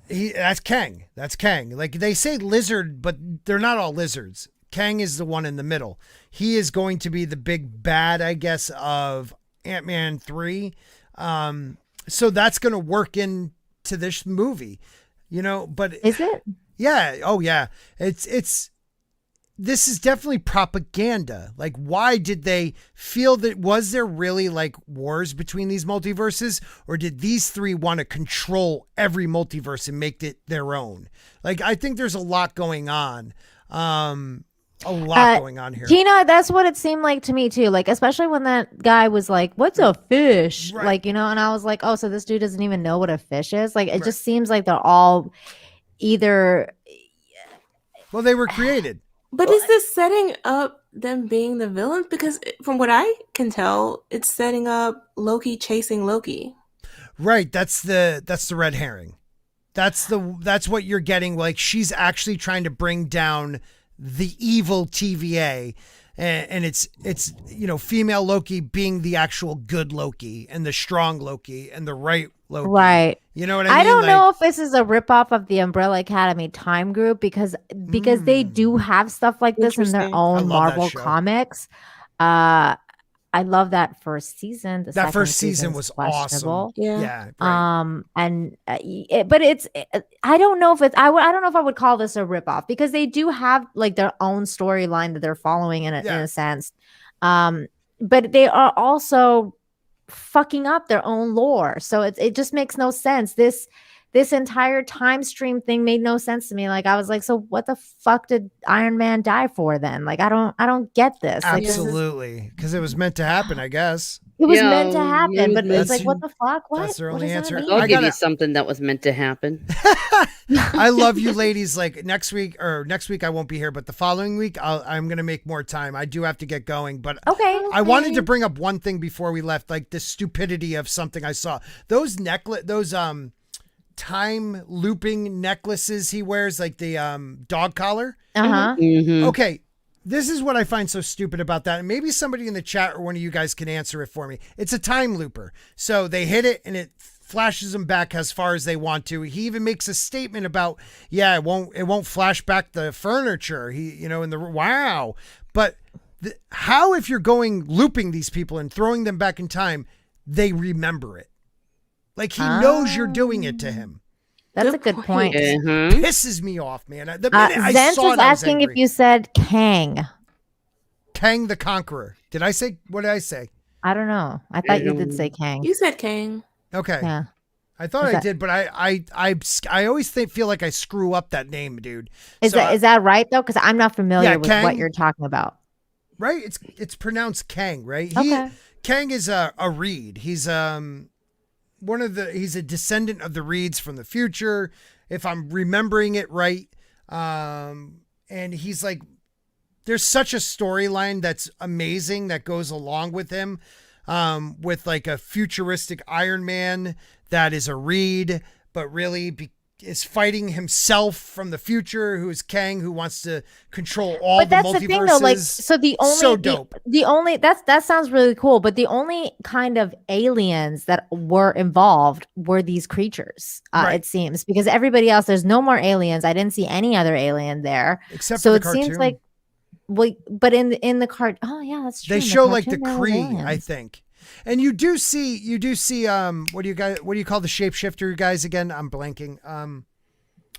that's Kang. That's Kang. Like they say lizard, but they're not all lizards. Kang is the one in the middle. He is going to be the big bad, I guess, of Ant-Man 3. So that's going to work into this movie, but Is it? yeah. Oh yeah. This is definitely propaganda. Like, why did they feel that? Was there really like wars between these multiverses, or did these three want to control every multiverse and make it their own? Like, I think there's a lot going on. Going on here. Tina, that's what it seemed like to me too. Like, especially when that guy was like, "What's a fish?" Right. Like, and I was like, "Oh, so this dude doesn't even know what a fish is." Like, it just seems like they're all either. Well, they were created. But is this setting up them being the villains? Because from what I can tell, it's setting up Loki chasing Loki. Right. That's the red herring. That's what you're getting. Like, she's actually trying to bring down the evil TVA, and it's female Loki being the actual good Loki and the strong Loki and the right Loki. Right. You know what I mean? I don't know if this is a ripoff of the Umbrella Academy time group because they do have stuff like this in their Interesting. I own love that Marvel show. comics. I love that first season. That first season was awesome. Yeah. Right. But it's I don't know if it's I don't know if I would call this a ripoff because they do have like their own storyline that they're following in a sense. But they are also fucking up their own lore. So it just makes no sense. This entire time stream thing made no sense to me. Like I was like, so what the fuck did Iron Man die for then? Like I don't get this. Absolutely. Because it was meant to happen, I guess. It was meant to happen, but it's like, That's- what the fuck? What? that's their What only does that answer. mean? I'll I give gotta- you something that was meant to happen. I love you ladies. Like next week I won't be here, but the following week I'm going to make more time. I do have to get going, but Okay. I wanted to bring up one thing before we left, like the stupidity of something I saw. Those time looping necklaces he wears, like the dog collar. Uh-huh. Mhm. Okay, this is what I find so stupid about that. And maybe somebody in the chat or one of you guys can answer it for me. It's a time looper. So they hit it and it flashes them back as far as they want to. He even makes a statement about, it won't flash back the furniture. Wow. But how, if you're looping these people and throwing them back in time, they remember it? Like he knows you're doing it to him. That's a good point. Mhm. Pisses me off, man. The minute I Zent saw is it, I was asking if angry. you said Kang. Kang the Conqueror. What did I say? I don't know. I thought you did say Kang. You said Kang. Okay. Yeah. I thought I did, but I always feel like I screw up that name, dude. Is that right though? Because I'm not familiar with Kang. what you're talking about. Right? It's pronounced Kang, right? Okay. Kang is a Reed. He's he's a descendant of the Reeds from the future, if I'm remembering it right. And he's like, there's such a storyline that's amazing that goes along with him, with like a futuristic Iron Man that is a Reed, but really is fighting himself from the future, who is Kang, who wants to control all the multiverses. The thing though, like, so the only, so dope. The only, that sounds really cool, but the only kind of aliens that were involved were these creatures, Right. it seems, because everybody else, there's no more aliens. I didn't see any other alien there. Except So for the it cartoon. seems like, well, but in the cart, oh yeah, that's true. They In show like the cartoon, there were Kree, I aliens. think. And you do see what do you call the shapeshifter guys again? I'm blanking.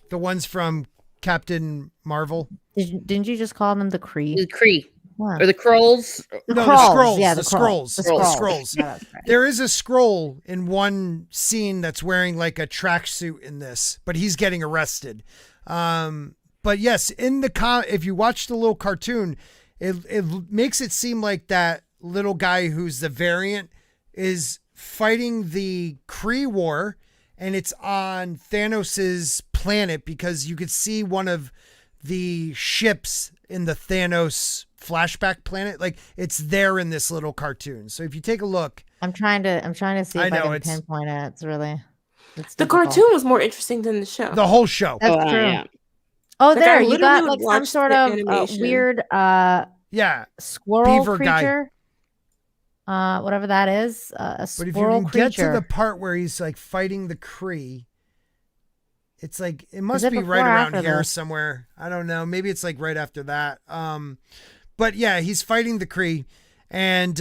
The ones from Captain Marvel. Didn't you just call them the Kree? The Kree. Yeah. Or the Krolls. No, Krolls, the scrolls. yeah, the the scrolls. Krolls. The The scrolls. Yeah, that's right. There is a scroll in one scene that's wearing like a tracksuit in this, but he's getting arrested. But yes, in the if you watch the little cartoon, it makes it seem like that little guy who's the variant is fighting the Kree war, and it's on Thanos's planet because you could see one of the ships in the Thanos flashback planet. Like it's there in this little cartoon. So if you take a look, I'm trying to see if I can it's pinpoint it. It's really The difficult. cartoon was more interesting than the show. the whole show. That's true. Yeah. Oh, Like, I there you literally got would like some watch sort the of animation. weird Yeah. squirrel Beaver guy. creature. Whatever that is, a But if you squirrel can creature. get to the part where he's like fighting the Kree, it's like it must it be before right or around after here this? somewhere. I don't know. Maybe it's like right after that. But yeah, he's fighting the Kree, and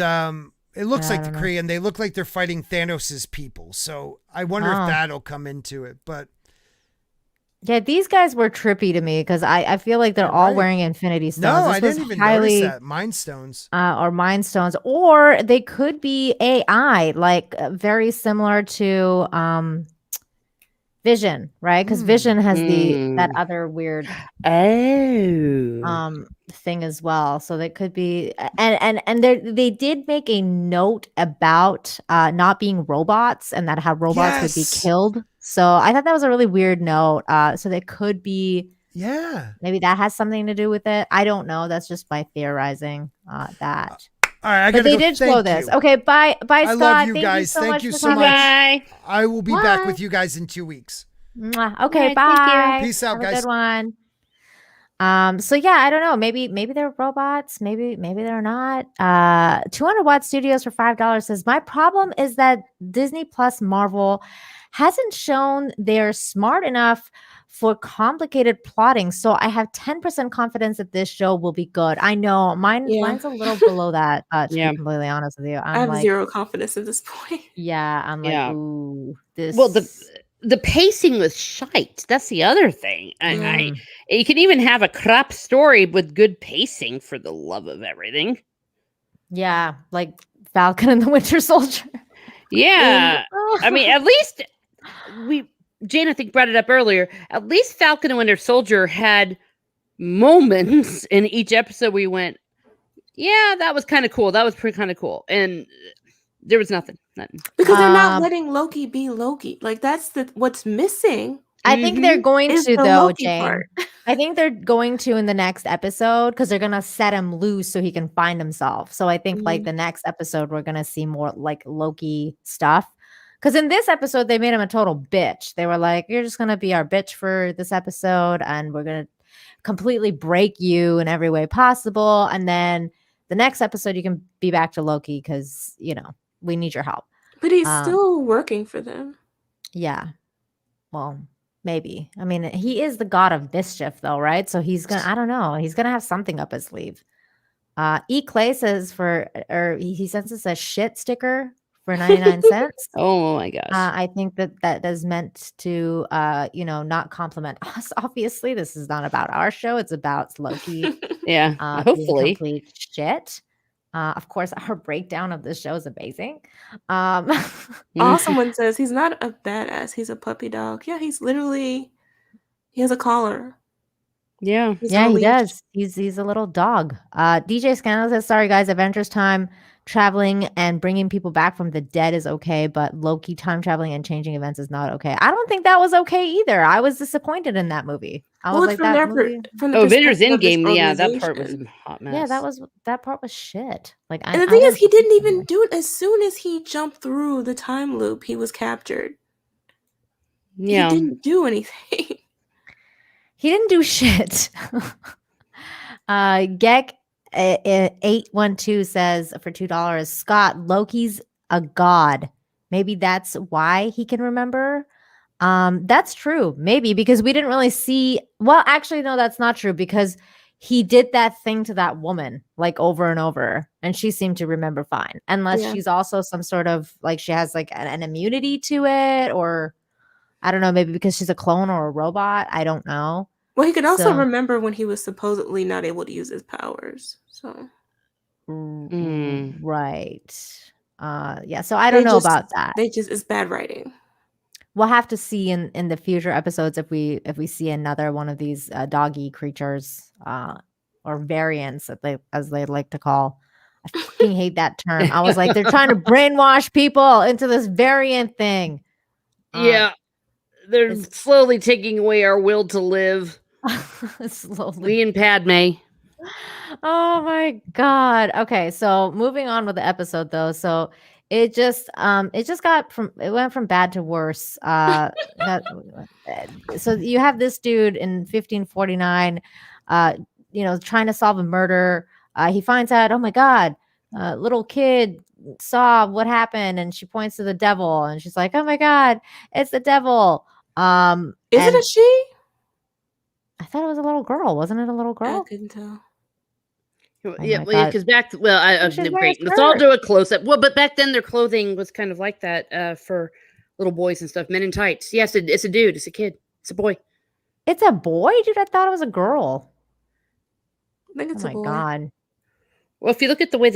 it looks Yeah, I like the don't know. Kree, and they look like they're fighting Thanos's people. So I wonder Oh. if that'll come into it. But Yeah, these guys were trippy to me because I feel like they're all right. wearing Infinity Stones. no, This I was didn't even highly, notice that. Mind Stones. or Mind Stones, or they could be AI, like very similar to Vision, right? Because Vision has that other weird Oh. thing as well. So they could be, and they did make a note about not being robots and that how robots would be Yes. killed. So I thought that was a really weird note. So they could be. Yeah. Maybe that has something to do with it. I don't know. That's just my theorizing that. All right, I But gotta they go. did Thank show this. you. Okay, bye, I Scott. love you Thank guys. You so Thank much you for so coming. much. Bye. I will be back Bye. with you guys in 2 weeks. Mwah. Okay, All right, thank bye. Peace out, Have guys. A good one. So yeah, I don't know. Maybe they're robots. Maybe they're not. 200 Watt Studios for $5 says my problem is that Disney Plus Marvel hasn't shown they're smart enough for complicated plotting. So I have 10% confidence that this show will be good. I know mine's a little below that, to Yeah. be completely honest with you. I have zero confidence at this point. Yeah, I'm like, Yeah. ooh, this. Well, the pacing was shite. That's the other thing. You can even have a crap story with good pacing, for the love of everything. Yeah, like Falcon and the Winter Soldier. Yeah. I mean, at least Jane, I think, brought it up earlier. At least Falcon and Winter Soldier had moments in each episode where we went, yeah, that was kind of cool. That was pretty kind of cool. And there was nothing. Because they're not letting Loki be Loki. Like, that's what's missing. I think they're going to, though, Loki Jane. part. I think they're going to in the next episode because they're going to set him loose so he can find himself. So I think like the next episode, we're going to see more like Loki stuff. Because in this episode, they made him a total bitch. They were like, you're just going to be our bitch for this episode and we're going to completely break you in every way possible. And then the next episode, you can be back to Loki because, you know, we need your help. But he's still working for them. Yeah. Well, maybe. I mean, he is the god of mischief, though, right? So he's gonna, I don't know, he's gonna have something up his sleeve. E. Clay says he sends us a shit sticker for 99 cents. Oh my gosh. I think that is meant to, not compliment us. Obviously, this is not about our show. It's about Loki. Yeah, hopefully. Complete shit. Of course, our breakdown of this show is amazing. Someone says he's not a badass. He's a puppy dog. Yeah, he has a collar. Yeah. He does. He's a little dog. DJ Scandal says, sorry guys, Avengers time traveling and bringing people back from the dead is okay, but Loki time traveling and changing events is not okay. I don't think that was okay either. I was disappointed in that movie. From the Avengers Endgame, yeah, that part was a hot mess. Yeah, that part was shit. Like, and the thing is, he didn't even do it. As soon as he jumped through the time loop, he was captured. Yeah, he didn't do anything. He didn't do shit. Gek 812 says for $2, Scott, Loki's a god. Maybe that's why he can remember. That's true. Maybe because we didn't really see. Well, actually, no, that's not true because he did that thing to that woman like over and over, and she seemed to remember fine. Unless she's also some sort of like she has like an immunity to it, or I don't know, maybe because she's a clone or a robot. I don't know. Well, he could also remember when he was supposedly not able to use his powers. So, right. Yeah. So I don't know about that. It's bad writing. We'll have to see in the future episodes if we see another one of these doggy creatures or variants as they like to call. I fucking hate that term. I was like, they're trying to brainwash people into this variant thing. Yeah, they're slowly taking away our will to live. Slowly. We and Padme. Oh my god. Okay, so moving on with the episode though. So it went from bad to worse. So you have this dude in 1549 trying to solve a murder. He finds out, oh my god, little kid saw what happened, and she points to the devil, and she's like, oh my god, it's the devil. Is it a she? I thought it was a little girl. Wasn't it a little girl? I couldn't tell. Yeah, because great. Let's all do a close up. Well, but back then their clothing was kind of like that for little boys and stuff. Men in tights. Yes, it's a dude. It's a kid. It's a boy. It's a boy, dude. I thought it was a girl. I think it's a boy. Oh my god. Well, if you look at the way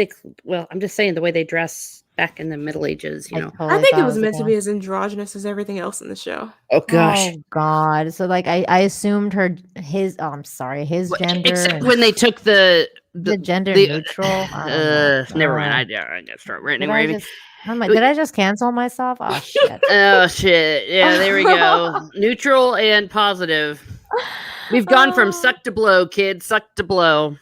I'm just saying the way they dress back in the Middle Ages, you know. I think it was meant to be as androgynous as everything else in the show. Oh gosh. Oh god. So like I assumed his gender. Except when they took the gender neutral. Never mind. I got to start writing. Did I just cancel myself? Oh shit. Oh shit. Yeah, there we go. Neutral and positive. We've gone from suck to blow, kid. Suck to blow.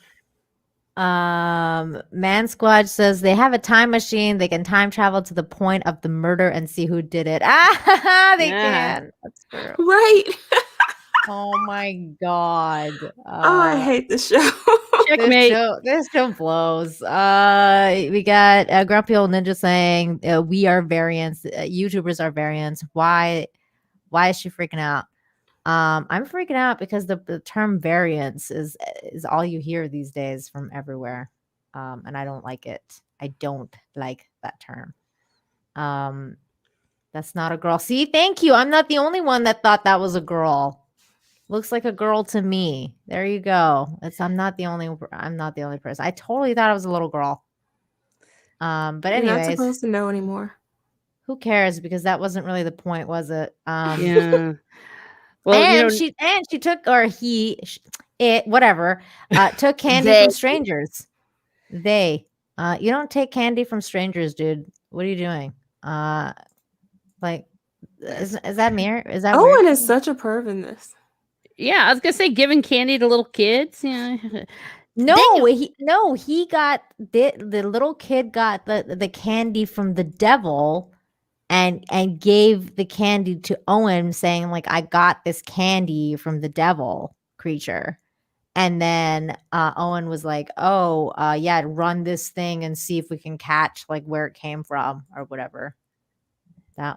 Man Squad says they have a time machine. They can time travel to the point of the murder and see who did it. They can. That's true. Right. Oh my god. I hate the show. Checkmate. This show blows. We got Grumpy Old Ninja saying we are variants. YouTubers are variants. Why is she freaking out? I'm freaking out because the term variance is all you hear these days from everywhere. And I don't like it. I don't like that term. That's not a girl. See, thank you. I'm not the only one that thought that was a girl. Looks like a girl to me. There you go. I'm not the only person. I totally thought it was a little girl. But You're not anyways, supposed to know anymore. who cares? Because that wasn't really the point, was it? Yeah. Well, and she took, or he, it, whatever, took candy They. from strangers. You don't take candy from strangers, dude. What are you doing? Like, is that mere? Is that Owen weird? is such a perv in this. Yeah, I was gonna say giving candy to little kids. Yeah. He got the little kid got the candy from the devil and gave the candy to Owen, saying like, I got this candy from the devil creature. And then Owen was like, oh, yeah, run this thing and see if we can catch like where it came from or whatever.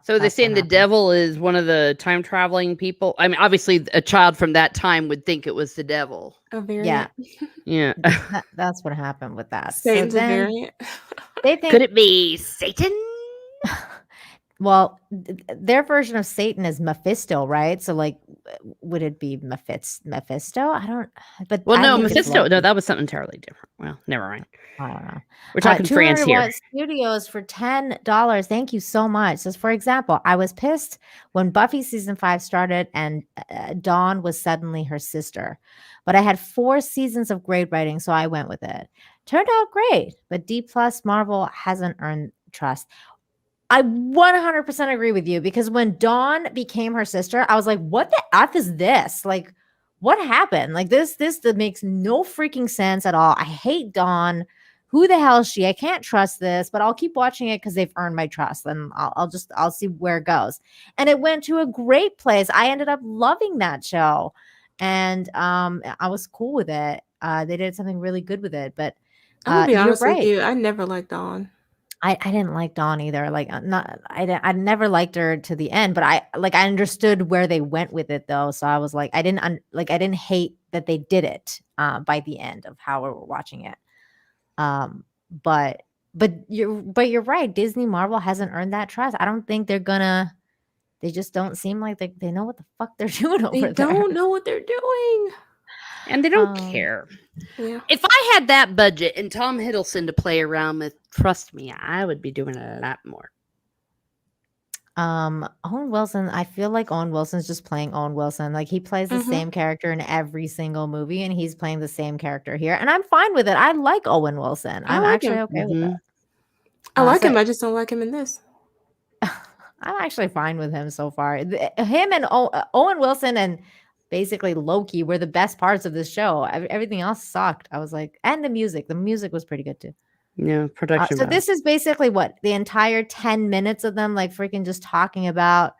So they're saying the devil is one of the time traveling people. I mean, obviously, a child from that time would think it was the devil. A variant. Yeah. That's what happened with that. Satan's a variant. They think, could it be Satan? Well, their version of Satan is Mephisto, right? So, like, would it be Mephisto? I don't. But well, I no, think it's Mephisto. Loki. No, that was something entirely different. Well, never mind. I don't know. We're talking France 200 here. Watt Studios for $10. Thank you so much. Says, for example, I was pissed when Buffy season 5 started and Dawn was suddenly her sister. But I had 4 seasons of great writing, so I went with it. Turned out great, but D+ Marvel hasn't earned trust. I 100% agree with you, because when Dawn became her sister, I was like, what the F is this? Like, what happened? Like this that makes no freaking sense at all. I hate Dawn. Who the hell is she? I can't trust this, but I'll keep watching it because they've earned my trust, and I'll see where it goes. And it went to a great place. I ended up loving that show, and I was cool with it. They did something really good with it, but I'm gonna be honest right. with you. I never liked Dawn. I didn't like Dawn either. Like, I never liked her to the end, but I understood where they went with it though. So I was like, I didn't hate that they did it by the end of how we were watching it. But you're right. Disney Marvel hasn't earned that trust. I don't think they just don't seem like they know what the fuck they're doing over there. They don't know what they're doing. And they don't care. Yeah. If I had that budget and Tom Hiddleston to play around with, trust me, I would be doing a lot more. Owen Wilson, I feel like Owen Wilson's just playing Owen Wilson. Like, he plays the same character in every single movie, and he's playing the same character here. And I'm fine with it. I like Owen Wilson. I'm actually okay with it. I like him. I just don't like him in this. I'm actually fine with him so far. Him and Owen Wilson and basically Loki were the best parts of this show. Everything else sucked. I was like, and the music was pretty good too. Yeah, production. So this is basically what the entire 10 minutes of them like freaking just talking about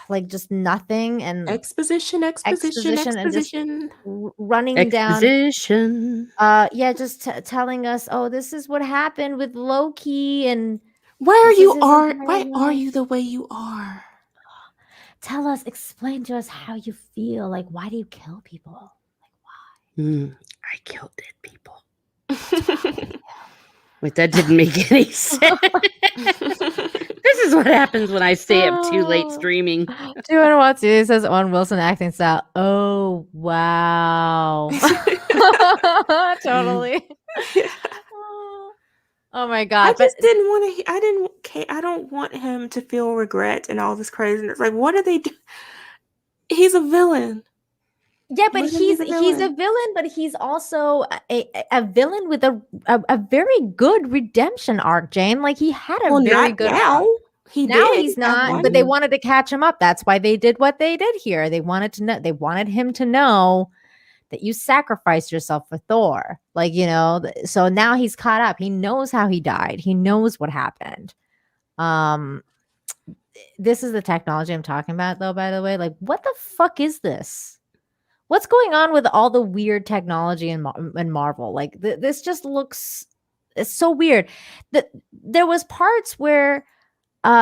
like just nothing and exposition and just running exposition. down. Yeah, just telling us, oh, this is what happened with Loki, and why are you the way you are? Tell us, explain to us how you feel. Like, why do you kill people? Like, why? I killed dead people. Wait, that didn't make any sense. This is what happens when I stay up too late streaming. 200 Watts Studios says Owen Wilson acting style. Oh, wow. Totally. Oh my god! I just didn't want to. I don't want him to feel regret and all this craziness. Like, what are they do? He's a villain. Yeah, but he's a villain, but he's also a villain with a very good redemption arc, Jayne. Like, he had a very good now. arc. Now he's not, but they wanted to catch him up. That's why they did what they did here. They wanted to know. They wanted him to know that you sacrificed yourself for Thor. Like, you know, so now he's caught up. He knows how he died. He knows what happened. This is the technology I'm talking about, though, by the way. Like, what the fuck is this? what's going on with all the weird technology in Marvel? Like this just looks, it's so weird. There was parts where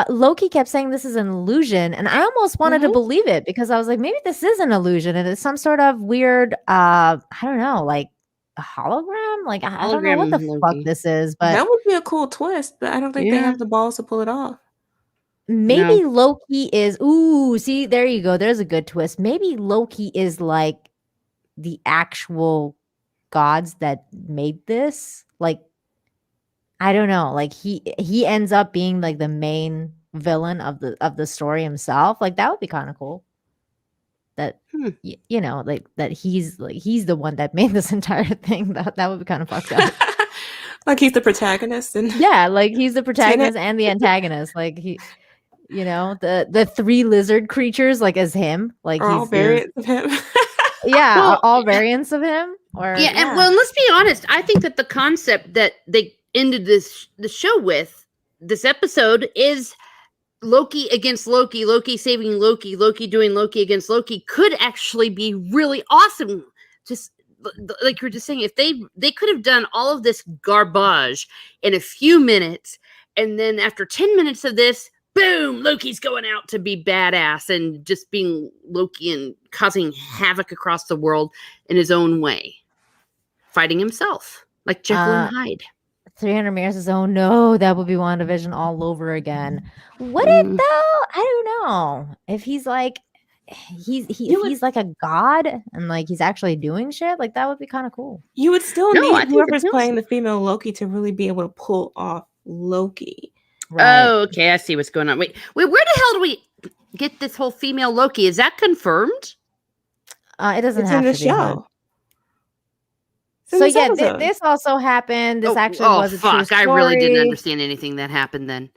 Loki kept saying this is an illusion, and I almost wanted to believe it because I was like, maybe this is an illusion and it's some sort of weird I don't know, like a hologram. Like I don't know what the Hologram fuck Loki. this is, but That would be a cool twist, but I don't think they Yeah. have the balls to pull it off. maybe Loki is, ooh, see, there you go. There's a good twist. Maybe Loki is like the actual gods that made this. Like, I don't know. Like he ends up being like the main villain of the story himself. Like that would be kind of cool. That you know, like that he's the one that made this entire thing. That would be kind of fucked up. Like he's the protagonist and Yeah, like he's the protagonist and the antagonist. Like he, you know, the three lizard creatures, like as him, like are all he's variants of him. yeah, Well, all variants of him. Or Yeah, and well, let's be honest. I think that the concept that they ended the show with, this episode, is Loki against Loki, Loki saving Loki, Loki doing Loki against Loki could actually be really awesome. Just like you're just saying, if they could have done all of this garbage in a few minutes, and then after 10 minutes of this, boom, Loki's going out to be badass and just being Loki and causing havoc across the world in his own way, fighting himself like Jekyll and Hyde. 300 Mirrors says, oh no, that would be WandaVision all over again. Would it though? I don't know. If he's like he's like a god and like he's actually doing shit, like that would be kind of cool. You would still No, I need think whoever's it feels- playing the female Loki to really be able to pull off Loki. Right. Oh, okay, I see what's going on. Wait, where the hell do we get this whole female Loki? Is that confirmed? It doesn't It's have in to the be. show. It's in So this yeah, episode. this also happened. This actually was a fuck! true I really didn't story. understand anything that happened then.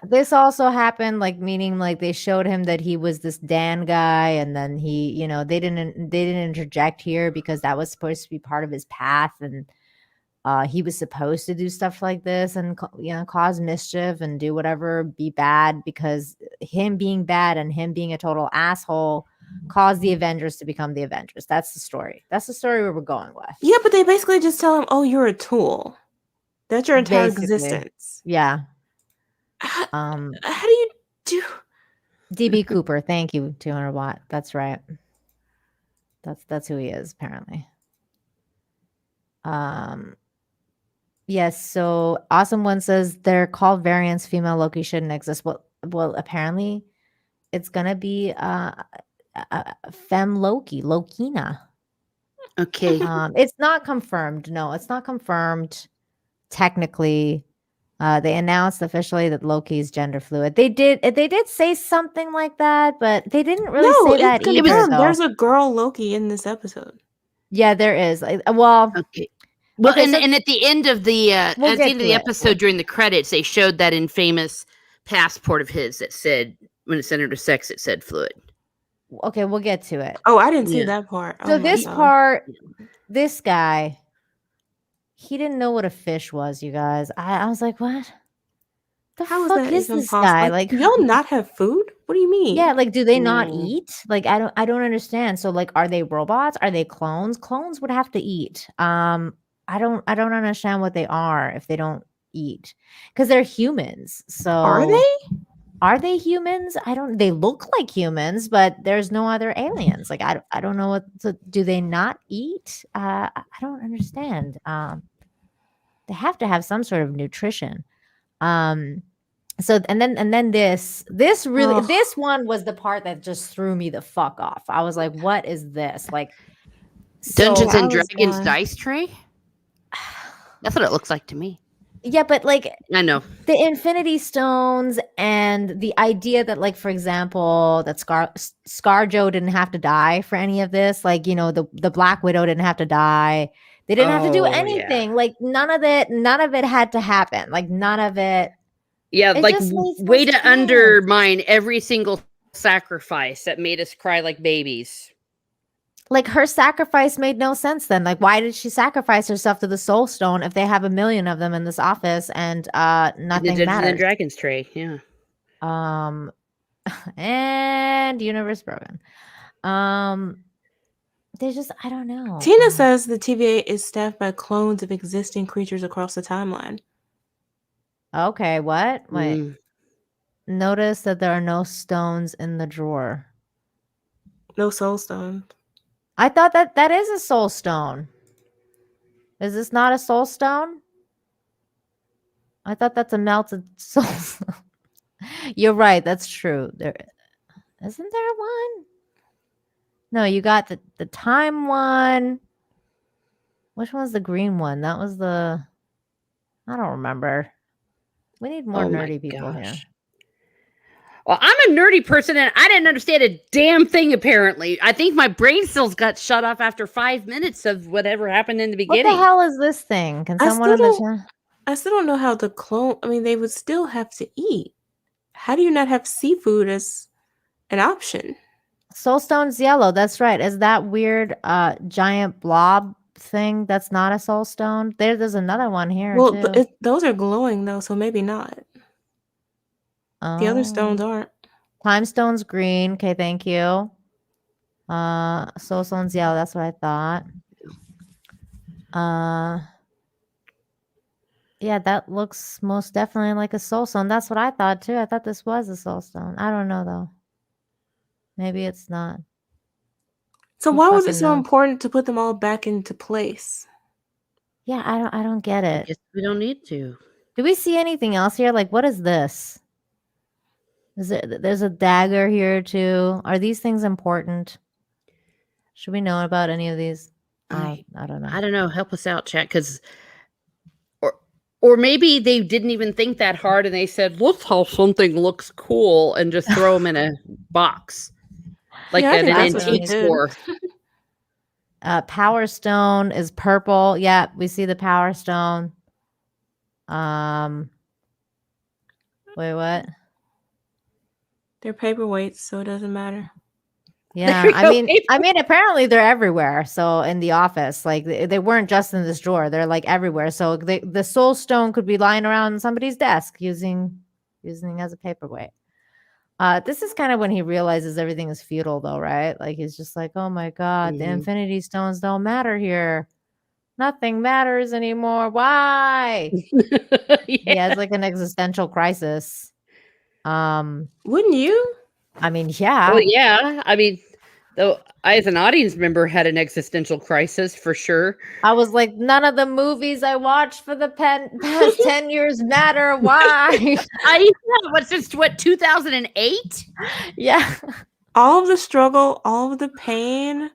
This also happened, like meaning like they showed him that he was this Dan guy, and then he, you know, they didn't interject here because that was supposed to be part of his path, and he was supposed to do stuff like this and you know cause mischief and do whatever, be bad, because him being bad and him being a total asshole caused the Avengers to become the Avengers. That's the story. That's the story where we're going with. Yeah, but they basically just tell him, "Oh, you're a tool. That's your entire Basically. existence." Yeah. How do you do? DB Cooper, thank you, 200 watt. That's right. That's who he is apparently. Yes. So Awesome One says they're called variants. Female Loki shouldn't exist. Well, apparently, it's gonna be Femme Loki, Lokina. Okay. It's not confirmed. No, it's not confirmed. Technically, they announced officially that Loki is gender fluid. They did say something like that, but they didn't really say that it's either. confirmed. Though. There's a girl Loki in this episode. Yeah, there is. Well, Okay. Well, okay, and, so and at the end of the we'll at the get end of to the it. episode during the credits, they showed that infamous passport of his that said when it said under sex, it said fluid. Okay, we'll get to it. Oh, I didn't see Yeah. that part. So Oh my this God. part, this guy, he didn't know what a fish was, you guys. I was like, what? The How is fuck that is even this possible? guy? Like, Like, do y'all not have food? What do you mean? yeah, like, do they not Mm. eat? Like, I don't understand. So, like, are they robots? Are they clones? Clones would have to eat. I don't understand what they are if they don't eat, because they're humans. So Are they? Are they humans? They look like humans, but there's no other aliens. Like, I don't know do they not eat? I don't understand. They have to have some sort of nutrition. So and then this really Ugh. this one was the part that just threw me the fuck off. I was like, what is this? Like, Dungeons so and I was Dragons done. dice tray. That's what it looks like to me. yeah, but like I know. the Infinity Stones and the idea that, like, for example, that ScarJo didn't have to die for any of this. Like, you know, the Black Widow didn't have to die. They didn't have to do Oh, yeah. anything. Like, none of it had to happen. Like, none of it. Yeah, It like just makes no way to sense. undermine every single sacrifice that made us cry like babies. Like, her sacrifice made no sense then. Like, why did she sacrifice herself to the Soul Stone if they have 1 million of them in this office and nothing Dungeons and matters? Dragons tray. Yeah. And universe broken. they just, I don't know. Tina says the TVA is staffed by clones of existing creatures across the timeline. Okay, what? Wait. Mm. Notice that there are no stones in the drawer. No soul stone. I thought that is a soul stone. Is this not a soul stone? I thought that's a melted soul stone. You're right. That's true. There isn't there one? No, you got the time one. Which one's the green one? That was I don't remember. We need more Oh my nerdy people here. gosh. Well, I'm a nerdy person and I didn't understand a damn thing, apparently. I think my brain cells got shut off after 5 minutes of whatever happened in the What beginning. the hell is this thing? Can someone in the chat? I still don't know how the clone. I mean, they would still have to eat. How do you not have seafood as an option? Soulstone's yellow. That's right. Is that weird giant blob thing that's not a soul stone? There's another one here Well, too. those are glowing though, so maybe not. The other stones aren't. Time stone's green. Okay, thank you. Soul stone's yellow. That's what I thought. Yeah, that looks most definitely like a soul stone. That's what I thought too. I thought this was a soul stone. I don't know though. Maybe it's not. So Who why was it fucking so knows? important to put them all back into place? Yeah, I don't get I it. guess we don't need to. Do we see anything else here? Like, what is this? There's a dagger here too. Are these things important? Should we know about any of these? I don't know. I don't know. Help us out, chat, because or maybe they didn't even think that hard and they said, "Look how something looks cool," and just throw them in a box, like Yeah, I at think an that's what they antique did. store. Power Stone is purple. Yeah, we see the Power Stone. Wait, what? They're paperweights, so it doesn't matter. Yeah, There you go. I mean, apparently they're everywhere. So in the office, like they weren't just in this drawer; they're like everywhere. So the Soul Stone could be lying around on somebody's desk using as a paperweight. This is kind of when he realizes everything is futile, though, right? Like he's just like, "Oh my god, the Mhm. Infinity Stones don't matter here. Nothing matters anymore. Why?" He has like an existential crisis. Wouldn't you? I mean, yeah. Well, yeah. I mean, though, I as an audience member had an existential crisis for sure. I was like, none of the movies I watched for the past 10 years matter. Why? What's this? What 2008? Yeah. All of the struggle, all of the pain,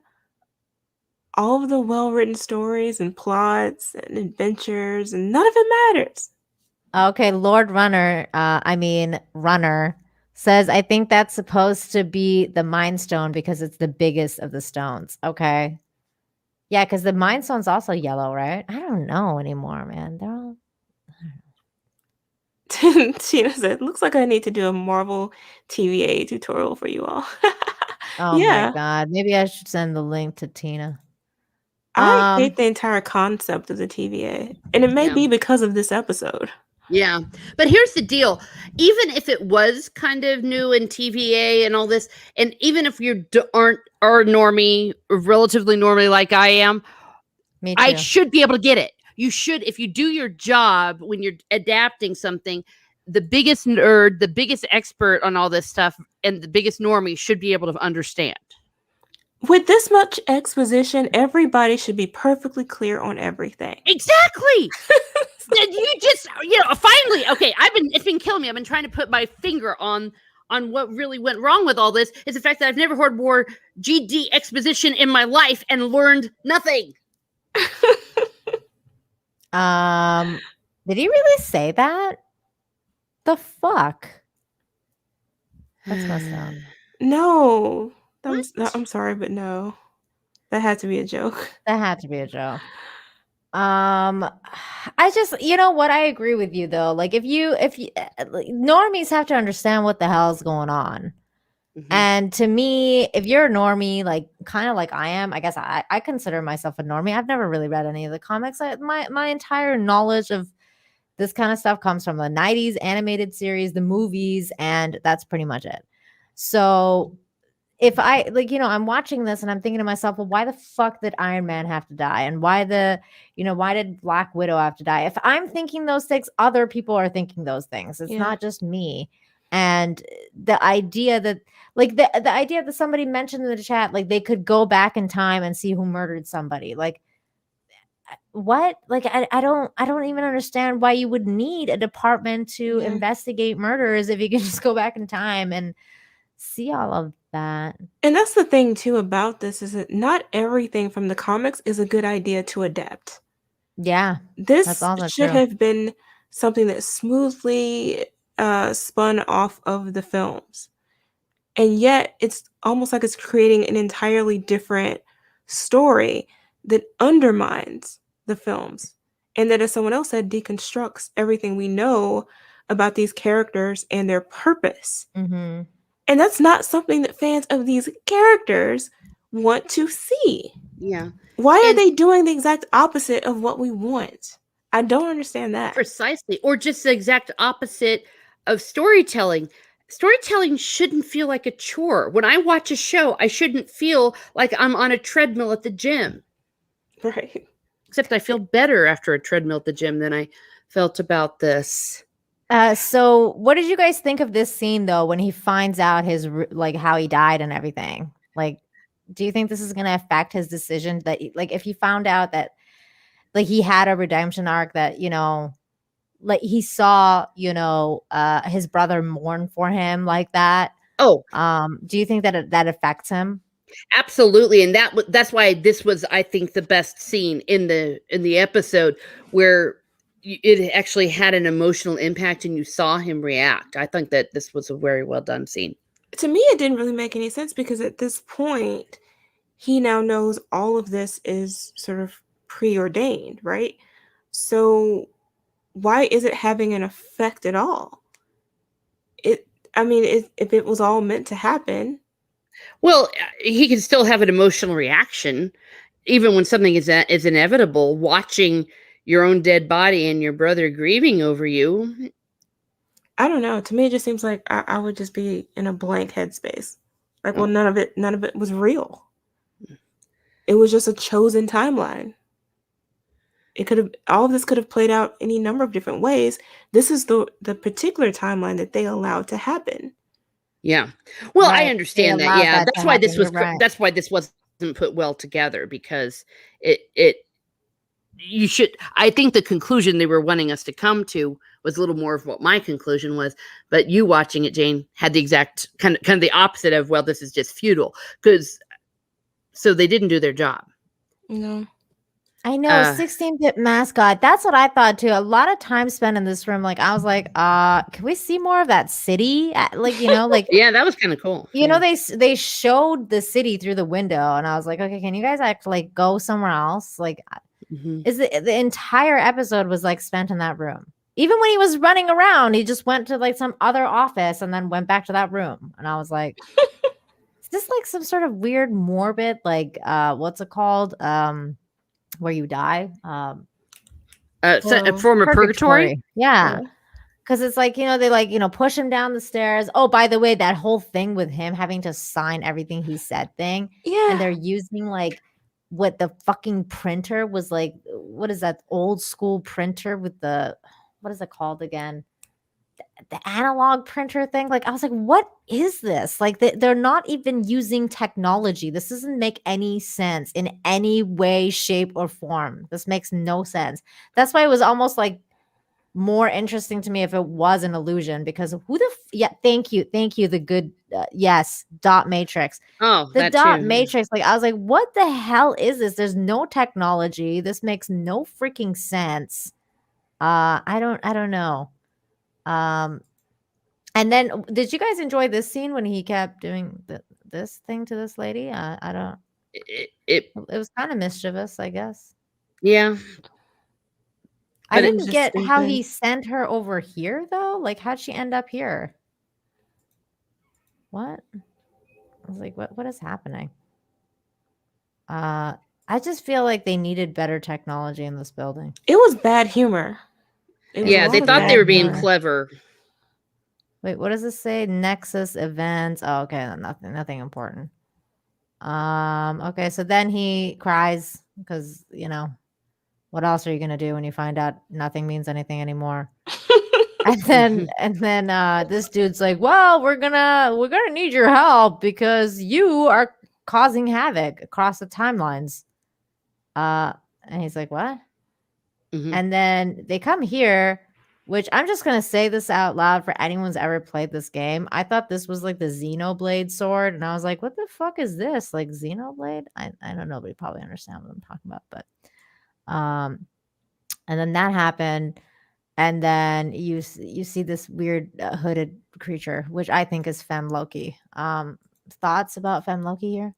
all of the well-written stories and plots and adventures, and none of it matters. Okay, Lord Runner, Runner says, I think that's supposed to be the Mind Stone because it's the biggest of the stones. Okay. Yeah, because the Mind Stone's also yellow, right? I don't know anymore, man. They're all. Tina said, "Looks like I need to do a Marvel TVA tutorial for you all." Oh Yeah. my God. Maybe I should send the link to Tina. I hate the entire concept of the TVA, and it may Yeah. be because of this episode. Yeah. But here's the deal. Even if it was kind of new in TVA and all this, and even if you are normie, or relatively normie like I am, Me too. I should be able to get it. You should, if you do your job when you're adapting something, the biggest nerd, the biggest expert on all this stuff, and the biggest normie should be able to understand. With this much exposition, everybody should be perfectly clear on everything. Exactly. You just, finally, okay, it's been killing me. I've been trying to put my finger on what really went wrong with all this. Is the fact that I've never heard more GD exposition in my life and learned nothing. Did he really say that? The fuck? That's messed up. No. I'm sorry, but no. That had to be a joke. That had to be a joke. I just, you know what? I agree with you though. Like if you normies have to understand what the hell is going on. Mm-hmm. And to me, if you're a normie, like kind of like I am, I guess I consider myself a normie. I've never really read any of the comics. My entire knowledge of this kind of stuff comes from the 90s animated series, the movies, and that's pretty much it. So if I like, I'm watching this and I'm thinking to myself, well, why the fuck did Iron Man have to die? And why why did Black Widow have to die? If I'm thinking those things, other people are thinking those things. It's not just me. And the idea that like the idea that somebody mentioned in the chat, like they could go back in time and see who murdered somebody. Like what? Like I don't even understand why you would need a department to investigate murders if you can just go back in time and see all of that. And that's the thing too about this, is that not everything from the comics is a good idea to adapt. Yeah. This should have been something that smoothly spun off of the films. And yet it's almost like it's creating an entirely different story that undermines the films. And that, as someone else said, deconstructs everything we know about these characters and their purpose. Mm-hmm. And that's not something that fans of these characters want to see. Yeah. Why are they doing the exact opposite of what we want? I don't understand that. Precisely. Or just the exact opposite of storytelling. Storytelling shouldn't feel like a chore. When I watch a show, I shouldn't feel like I'm on a treadmill at the gym. Right. Except I feel better after a treadmill at the gym than I felt about this. So what did you guys think of this scene though, when he finds out his like how he died and everything? Like, do you think this is going to affect his decision that like if he found out that like he had a redemption arc, that like he saw his brother mourn for him like that? Do you think that that affects him? Absolutely, and that's why this was, I think, the best scene in the episode, where it actually had an emotional impact and you saw him react. I think that this was a very well done scene. To me, it didn't really make any sense, because at this point, he now knows all of this is sort of preordained, right? So why is it having an effect at all? If it was all meant to happen. Well, he can still have an emotional reaction, even when something is inevitable. Watching your own dead body and your brother grieving over you. I don't know. To me, it just seems like I would just be in a blank headspace. Like, well, none of it was real. It was just a chosen timeline. All of this could have played out any number of different ways. This is the particular timeline that they allowed to happen. Yeah. Well, right. I understand that. Yeah. That's why this was that's why this wasn't put well together, because I think the conclusion they were wanting us to come to was a little more of what my conclusion was, but you watching it, Jane, had the exact kind of the opposite of, well, this is just futile, so they didn't do their job. No. I know, 16-bit mascot. That's what I thought too. A lot of time spent in this room. Like I was like, can we see more of that city? Like, like yeah, that was kind of cool. They showed the city through the window, and I was like, okay, can you guys actually go somewhere else? Like, is the entire episode was like spent in that room. Even when he was running around, he just went to like some other office and then went back to that room. And I was like, is this like some sort of weird morbid, like what's it called? Where you die, a form of purgatory. Yeah, because it's like they like push him down the stairs. Oh, by the way, that whole thing with him having to sign everything he said thing. Yeah, and they're using like what the fucking printer was like. What is that old school printer with the what is it called again? The analog printer thing. Like I was like, what is this? Like they're not even using technology. This doesn't make any sense in any way, shape, or form. This makes no sense. That's why it was almost like more interesting to me if it was an illusion, because thank you the good yes, dot matrix. The dot matrix. Like I was like, what the hell is this? There's no technology. This makes no freaking sense. I don't know. And then did you guys enjoy this scene when he kept doing this thing to this lady? I don't. It was kind of mischievous, I guess. Yeah. I didn't get how he sent her over here though. Like, how'd she end up here? What? I was like, what is happening? I just feel like they needed better technology in this building. It was bad humor. They thought they were being clever. Wait, what does this say? Nexus events. Oh, okay, nothing important. Okay, so then he cries because what else are you gonna do when you find out nothing means anything anymore? And then this dude's like, well, we're gonna need your help because you are causing havoc across the timelines. And he's like, what? And then they come here, which I'm just gonna say this out loud for anyone who's ever played this game. I thought this was like the Xenoblade sword, and I was like, what the fuck is this? Like Xenoblade? I don't know, but you probably understand what I'm talking about. But and then that happened. And then you see this weird hooded creature, which I think is Femme Loki. Thoughts about Femme Loki here?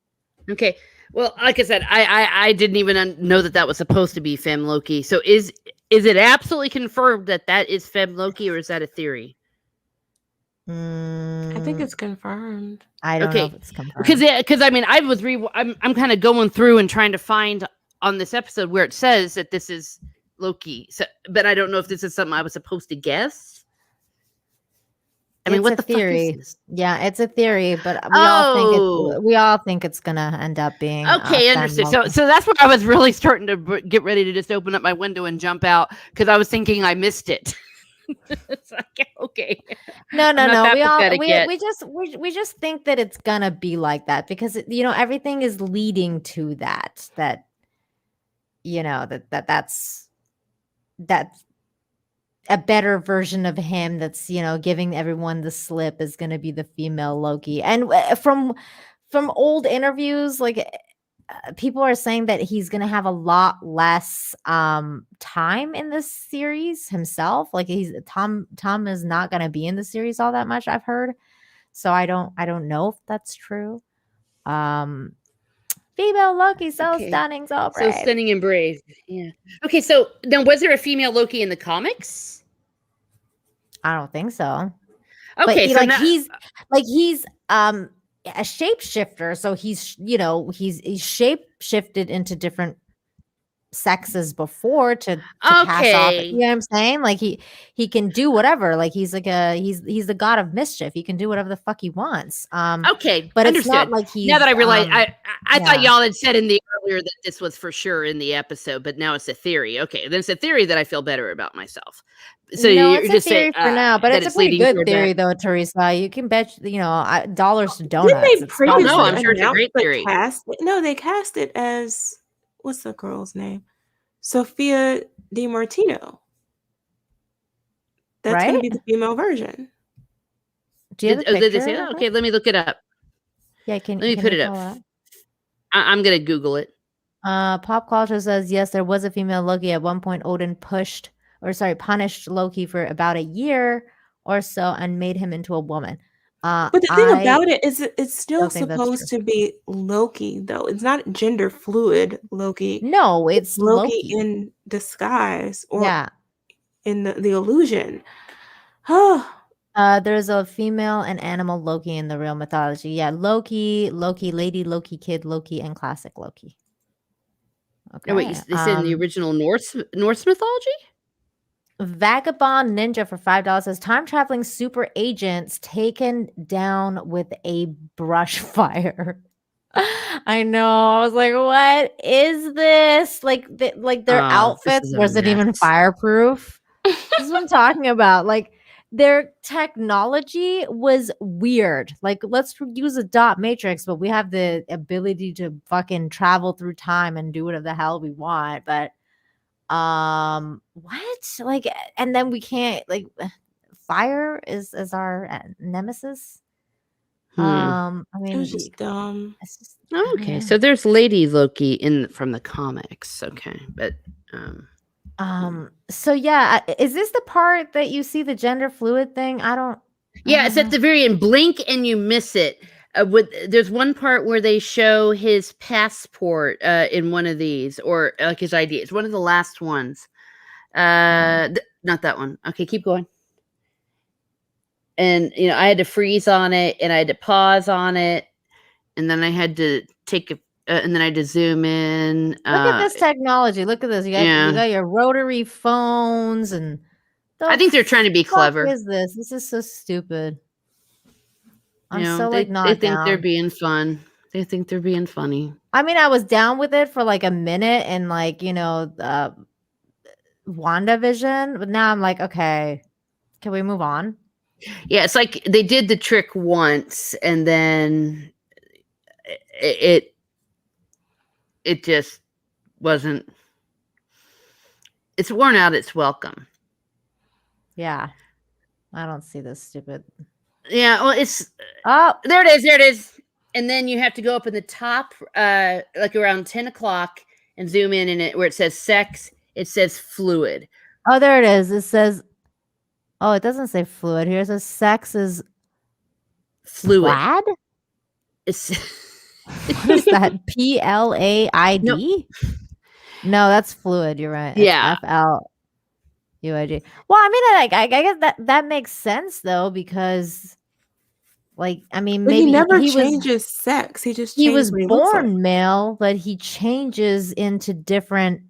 Okay. Well, like I said, I didn't even know that was supposed to be Femme Loki. So is it absolutely confirmed that is Femme Loki, or is that a theory? I think it's confirmed. I don't know if it's confirmed. Because I mean, I'm kind of going through and trying to find on this episode where it says that this is Loki. So, but I don't know if this is something I was supposed to guess. I mean, what the theory? Fuck is this? Yeah, it's a theory, but we all think it's gonna end up being okay. Understood. So that's where I was really starting to get ready to just open up my window and jump out because I was thinking I missed it. It's like, okay. No. We just think that it's gonna be like that because everything is leading to that. That's a better version of him that's giving everyone the slip is going to be the female Loki. And from old interviews, like people are saying that he's going to have a lot less time in this series himself. Like Tom is not going to be in the series all that much, I've heard. So I don't know if that's true. Female Loki, stunning, so brave. So stunning and brave. Yeah. Okay, so now was there a female Loki in the comics? I don't think so. Okay, but, he's a shapeshifter, so he's shape shifted into different sexes before to pass off. You know what I'm saying? Like he can do whatever. Like he's he's the god of mischief. He can do whatever the fuck he wants. Okay, but understood. It's not like he's. Now that I realize, I thought y'all had said in the earlier that this was for sure in the episode, but now it's a theory. Okay, then it's a theory that I feel better about myself. So no, you're just saying for now, but it's a pretty good theory, though, Teresa. You can bet dollars to donuts. No, I'm sure it's a great theory. They cast it as what's the girl's name? Sophia DiMartino. That's going to be the female version. Did they say that? Okay, let me look it up. Yeah, let me put it up. I'm going to Google it. Pop culture says yes, there was a female Loki at one point. Odin punished Loki for about a year or so and made him into a woman. But the thing about it is it's still supposed to be Loki, though. It's not gender fluid Loki. No, it's Loki in disguise or in the illusion. There's a female and animal Loki in the real mythology. Yeah, Loki, Lady Loki, Kid Loki, and Classic Loki. Okay. No, wait, they said in the original Norse mythology? Vagabond Ninja for $5 says time traveling super agents taken down with a brush fire. I know. I was like, what is this? Like their outfits wasn't even fireproof. This is what I'm talking about. Like their technology was weird. Like let's use a dot matrix, but we have the ability to fucking travel through time and do whatever the hell we want. But what? Like, and then we can't fire is our nemesis. I mean, it was just dumb. It's just, okay, so there's Lady Loki from the comics. Okay, but so yeah, is this the part that you see the gender fluid thing? It's at the very end. Blink and you miss it. There's one part where they show his passport in one of these, or like his ID. It's one of the last ones. Not that one. Okay, keep going. And I had to freeze on it, and I had to pause on it, and then I had to and then I had to zoom in. Look at this technology. Look at this. You got your rotary phones and I think they're trying to be clever. What is this? This is so stupid. I'm so they not think they're down. being fun. They think they're being funny. I mean, I was down with it for like a minute and WandaVision, but now I'm like, okay, can we move on? Yeah, it's like they did the trick once and then it just wasn't. It's worn out its welcome. Yeah. I don't see this stupid. Yeah, well, it's there it is. And then you have to go up in the top, like around 10 o'clock and zoom in it where it says sex, it says fluid. Oh, there it is. It says, it doesn't say fluid here. It says sex is fluid. Plaid? It's what is that? PLAID? No, that's fluid. You're right. It's yeah. FLUID. Well, I mean, I guess that makes sense though, because maybe he never changes sex. He just he was born male, but he changes into different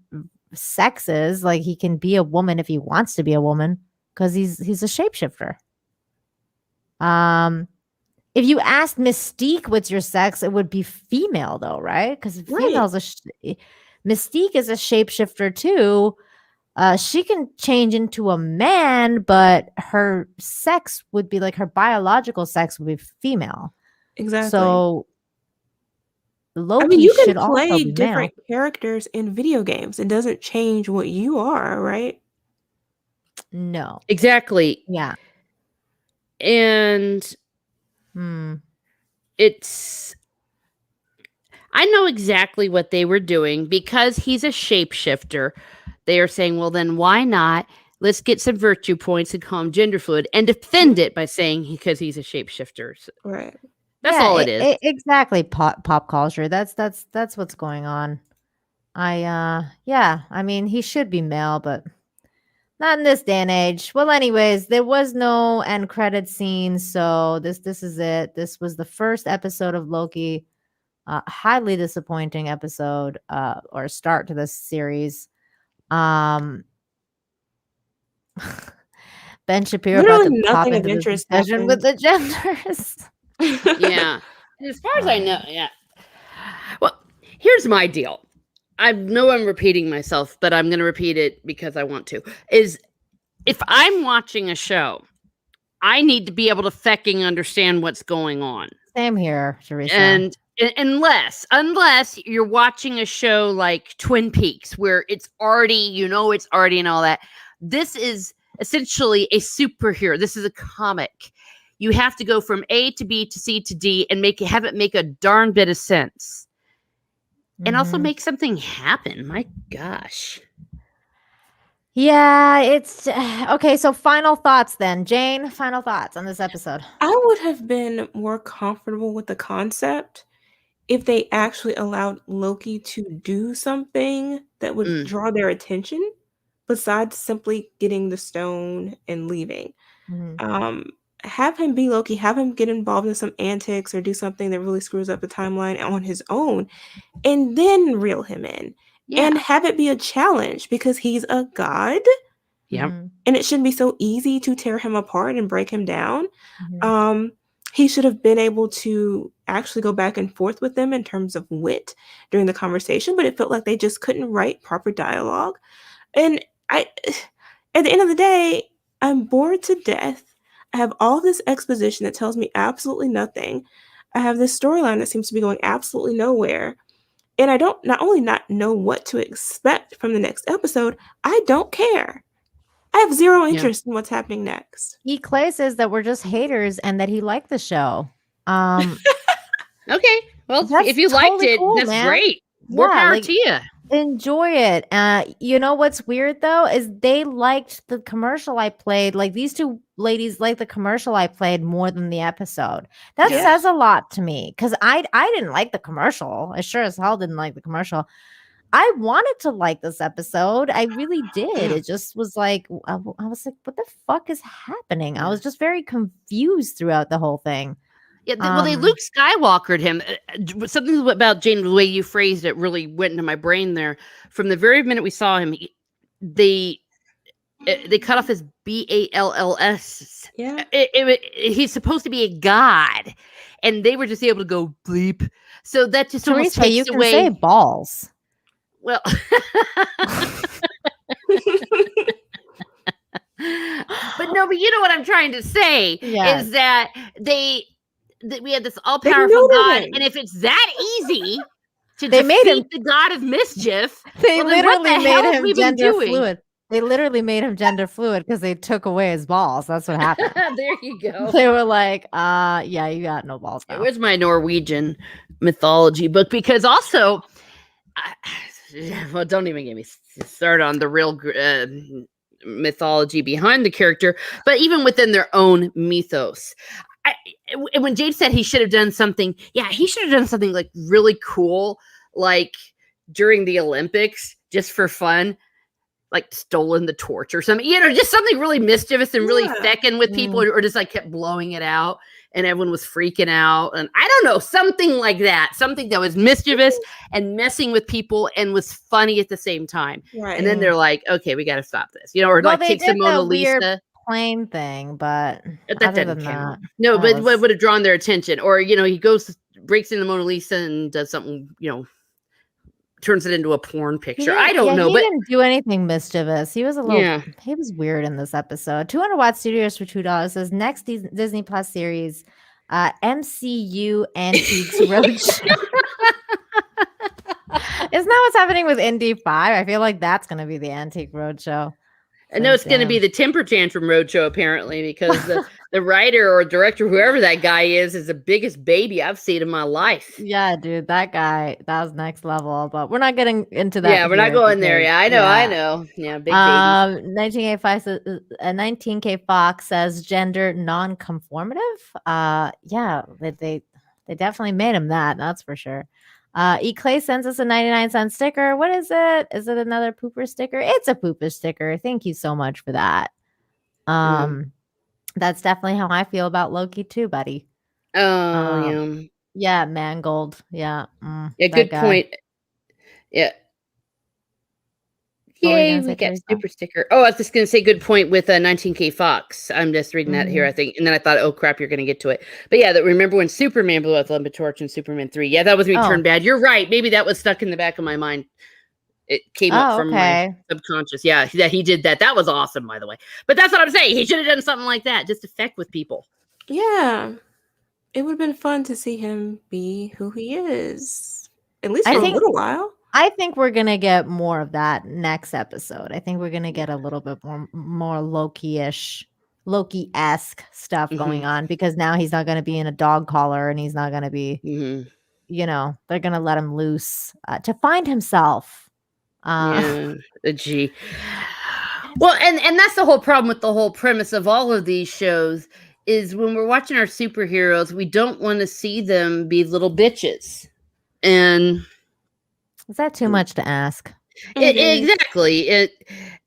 sexes. Like he can be a woman if he wants to be a woman, because he's a shapeshifter. If you asked Mystique what's your sex, it would be female though, right? Because females Mystique is a shapeshifter too. She can change into a man, but her sex would be like her biological sex would be female. Exactly. So Loki, I mean, you can should play also be different male. characters in video games. It doesn't change what you are, right? No. Exactly. Yeah. And I know exactly what they were doing because he's a shapeshifter. They are saying, well, then why not? Let's get some virtue points and call him gender fluid and defend it by saying because he's a shapeshifter. Right. That's all it is. Exactly. Pop culture. That's what's going on. I mean, he should be male, but not in this day and age. Well, anyways, there was no end credit scene, so this is it. This was the first episode of Loki. Highly disappointing episode or start to this series. Ben Shapiro about to pop into this discussion with the genders. Yeah. As far as I know, yeah. Well, here's my deal. I know I'm repeating myself, but I'm going to repeat it because I want to. Is if I'm watching a show, I need to be able to fucking understand what's going on. Same here, Teresa. And unless you're watching a show like Twin Peaks, where it's already and all that. This is essentially a superhero. This is a comic. You have to go from A to B to C to D and have it make a darn bit of sense. And also make something happen. My gosh. Yeah, it's okay. So final thoughts then. Jayne, final thoughts on this episode. I would have been more comfortable with the concept if they actually allowed Loki to do something that would draw their attention besides simply getting the stone and leaving. Have him be Loki, have him get involved in some antics or do something that really screws up the timeline on his own, and then reel him in. Yeah. And have it be a challenge because he's a god. Yeah. And it shouldn't be so easy to tear him apart and break him down. He should have been able to actually go back and forth with them in terms of wit during the conversation, but it felt like they just couldn't write proper dialogue. And at the end of the day, I'm bored to death. I have all this exposition that tells me absolutely nothing. I have this storyline that seems to be going absolutely nowhere. And I don't not only not know what to expect from the next episode, I don't care. I have zero interest in what's happening next. Clay says that we're just haters and that he liked the show. Okay. Well, if you liked it, cool, that's great. More power to you. Enjoy it. You know what's weird though is they liked the commercial I played. Like these two ladies liked the commercial I played more than the episode. That says a lot to me because I didn't like the commercial. I sure as hell didn't like the commercial. I wanted to like this episode. I really did. It just was like I was like, what the fuck is happening? I was just very confused throughout the whole thing. Yeah, well, they Luke Skywalkered him. Something about Jayne, the way you phrased it, really went into my brain there. From the very minute we saw him, they they cut off his BALLS. Yeah. He's supposed to be a god, and they were just able to go bleep. So that just almost Teresa, takes you can away. say balls. Well, but you know what I'm trying to say is that we had this all powerful god, him. and if it's that easy to They made defeat him- the god of mischief, They well, then what literally the hell made have him we been gender doing? fluid. They literally made him gender fluid because they took away his balls. That's what happened. There you go. They were like, yeah, you got no balls now. Where's my Norwegian mythology book? Because also, well, don't even get me started on the real mythology behind the character, but even within their own mythos. When Jade said he should have done something, he should have done something like really cool, like during the Olympics, just for fun, like stolen the torch or something, just something really mischievous and really feckin' with people, or just like kept blowing it out and everyone was freaking out. And I don't know, something like that, something that was mischievous and messing with people and was funny at the same time. Right. And then they're like, okay, we got to stop this, or like they take the did Mona that weird Lisa. plane thing, but That other doesn't than count. that, No, that but was- would have drawn their attention. Or, he breaks into Mona Lisa and does something, turns it into a porn picture. I don't know. He But didn't do anything mischievous. He was a little, Yeah. he was weird in this episode. 200 Watt Studios for $2 says next Disney Plus series, MCU Antiques Roadshow. Isn't that what's happening with Indy 5? I feel like that's going to be the Antique Roadshow. I know it's going to be the Temper Tantrum Roadshow, apparently, because the writer or director, whoever that guy is the biggest baby I've seen in my life. Yeah, dude, that guy, that was next level. But we're not getting into that. Yeah, we're not going there. Yeah, I know. Yeah, big baby. 19K5 says, 19K Fox says gender non-conformative. Yeah, they definitely made him that. That's for sure. Clay sends us a 99-cent sticker. What is it? Is it another pooper sticker? It's a pooper sticker. Thank you so much for that. That's definitely how I feel about Loki too, buddy. Yeah, Mangold. Yeah. Yeah, good point. Yeah. Yay, we got super sticker. Oh, I was just going to say good point with 19K Fox. I'm just reading that here, I think. And then I thought, oh, crap, you're going to get to it. But yeah, remember when Superman blew out the Olympic torch in Superman 3? Yeah, that was when he turned bad. You're right. Maybe that was stuck in the back of my mind. It came up from my subconscious. Yeah, that he did that. That was awesome, by the way. But that's what I'm saying. He should have done something like that just to feck with people. Yeah. It would have been fun to see him be who he is. At least for a little while. I think we're gonna get more of that next episode. I think we're gonna get a little bit more Loki-esque stuff going on, because now he's not gonna be in a dog collar and he's not gonna be, they're gonna let him loose to find himself. Well, and that's the whole problem with the whole premise of all of these shows is when we're watching our superheroes, we don't want to see them be little bitches. And is that too much to ask? Exactly.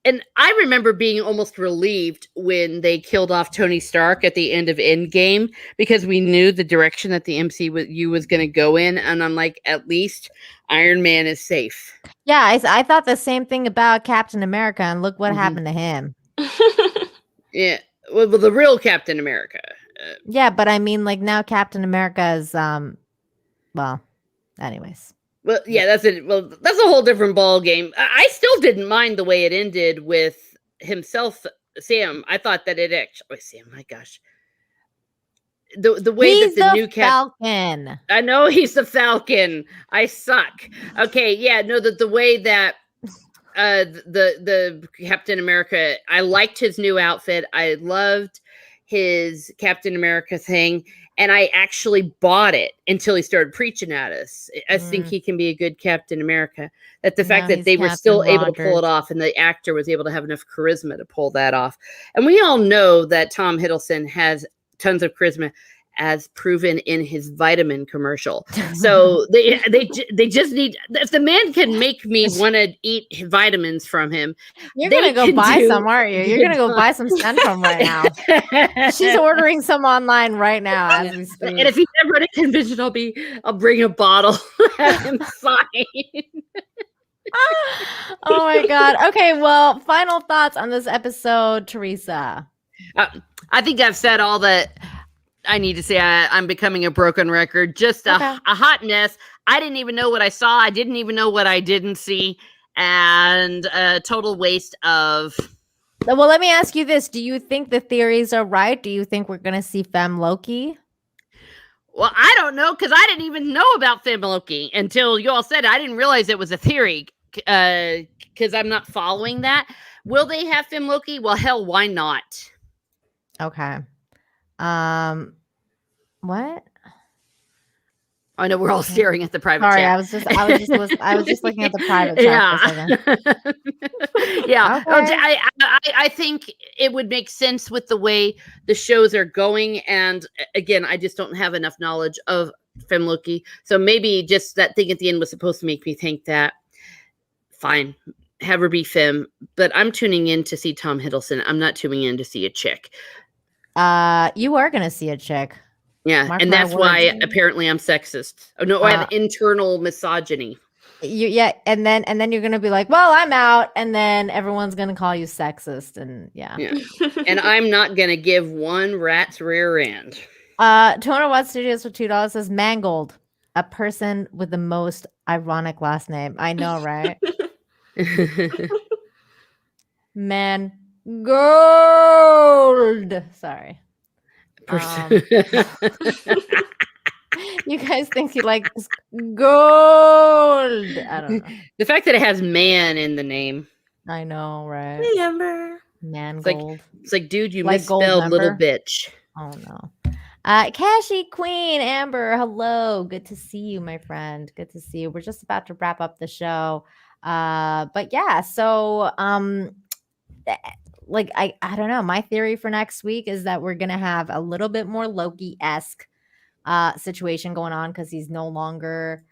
And I remember being almost relieved when they killed off Tony Stark at the end of Endgame, because we knew the direction that the MCU was going to go in. And I'm like, at least Iron Man is safe. Yeah, I thought the same thing about Captain America, and look what happened to him. Yeah. Well, the real Captain America. Yeah, but I mean, like, now Captain America is, anyways. Well, yeah, that's it. Well, that's a whole different ball game. I still didn't mind the way it ended with himself, Sam. I thought that it actually, Sam, my gosh, the way he's that the new Falcon. I know he's the Falcon. I suck. Okay, yeah, no, the way that the Captain America, I liked his new outfit. I loved his Captain America thing. And I actually bought it until he started preaching at us. I think he can be a good Captain America. That the fact that they were still able to pull it off, and the actor was able to have enough charisma to pull that off. And we all know that Tom Hiddleston has tons of charisma, as proven in his vitamin commercial. So they just need, if the man can make me want to eat vitamins from him. You're going to go buy some, aren't you? You're going to go buy some Centrum right now. She's ordering some online right now as we speak. And if he's ever at a convention, I'll bring a bottle and sign. Oh my god. Okay, well, final thoughts on this episode, Teresa. I think I've said all that I need to say. I'm becoming a broken record. Just a hot mess. I didn't even know what I saw. I didn't even know what I didn't see. And a total waste of... Well, let me ask you this. Do you think the theories are right? Do you think we're going to see Femme Loki? Well, I don't know, because I didn't even know about Femme Loki until you all said it. I didn't realize it was a theory, because I'm not following that. Will they have Femme Loki? Well, hell, why not? Okay. What? I know we're all staring at the private Sorry, chat. I was just looking at the private chat for a second. Yeah. Okay. I think it would make sense with the way the shows are going. And again, I just don't have enough knowledge of Femme Loki. So maybe just that thing at the end was supposed to make me think that. Fine, have her be Femme. But I'm tuning in to see Tom Hiddleston. I'm not tuning in to see a chick. You are going to see a chick. Yeah, Mark and my that's words. why apparently I'm sexist. Oh no, I have internal misogyny. And then you're gonna be like, well, I'm out, and then everyone's gonna call you sexist, and yeah. And I'm not gonna give one rat's rear end. 200 Watt Studios for $2 says Mangold, a person with the most ironic last name. I know, right? Mangold. Sorry. You guys think he like gold? I don't know. The fact that it has man in the name. I know, right? Hey, Amber. Mangold. It's like, dude, you Like gold misspelled little member? bitch. Oh no. Cashy Queen Amber, hello. Good to see you, my friend. Good to see you. We're just about to wrap up the show. But yeah, so like I don't know. My theory for next week is that we're gonna have a little bit more Loki-esque situation going on because he's no longer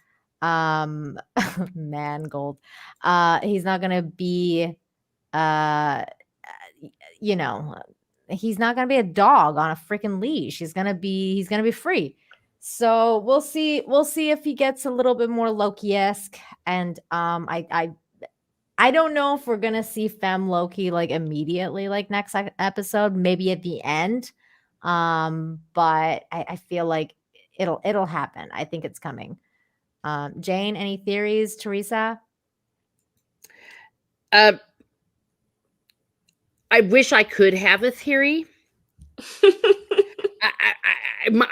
Mangold. He's not gonna be he's not gonna be a dog on a freaking leash. He's gonna be free. So we'll see if he gets a little bit more Loki-esque. And I don't know if we're gonna see Femme Loki like immediately, like next episode, maybe at the end. But I feel like it'll happen. I think it's coming. Jayne, any theories? Teresa? I wish I could have a theory.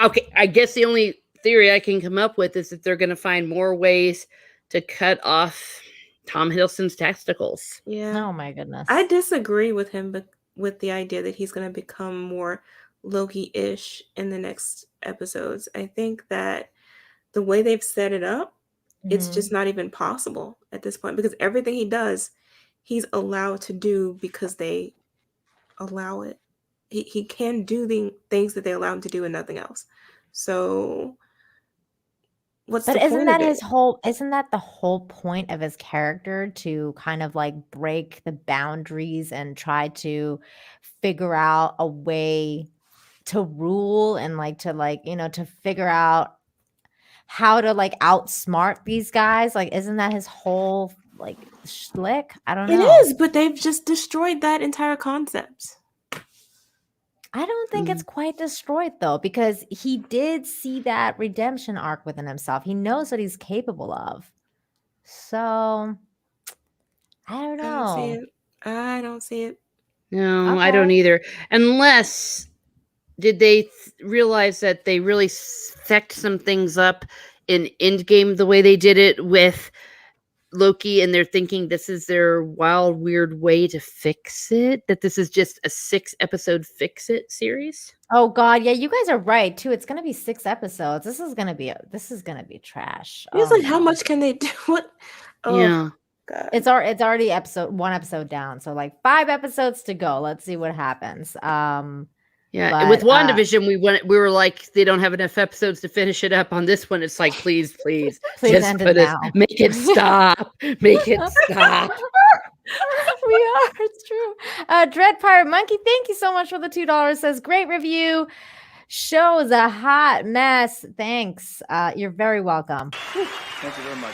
Okay, I guess the only theory I can come up with is that they're going to find more ways to cut off Tom Hiddleston's testicles. Yeah. Oh my goodness. I disagree with him, but with the idea that he's going to become more Loki-ish in the next episodes. I think that the way they've set it up, it's just not even possible at this point, because everything he does, he's allowed to do because they allow it. He can do the things that they allow him to do and nothing else. So what's the point isn't that of his it? whole isn't that the whole point of his character, to kind of like break the boundaries and try to figure out a way to rule and like to figure out how to like outsmart these guys? Like, isn't that his whole like schlick? I don't know. It is, but they've just destroyed that entire concept. I don't think it's quite destroyed though, because he did see that redemption arc within himself. He knows what he's capable of. So I don't know. I don't see it. No, I don't either. Unless, did they realize that they really fecked some things up in Endgame the way they did it with Loki, and they're thinking this is their wild, weird way to fix it? That this is just a 6-episode fix-it series? Oh God, yeah, you guys are right too. It's gonna be 6 episodes. This is gonna be trash. It's like, how much can they do? What? Oh, yeah. God. It's already one episode down, so like 5 episodes to go. Let's see what happens. Yeah, but, with WandaVision, we were like, they don't have enough episodes to finish it up. On this one, it's like, please, just end put it us, now. make it stop, make it stop. We are. It's true. Dread Pirate Monkey, thank you so much for the $2. Says great review. Show's a hot mess. Thanks. You're very welcome. Thank you very much.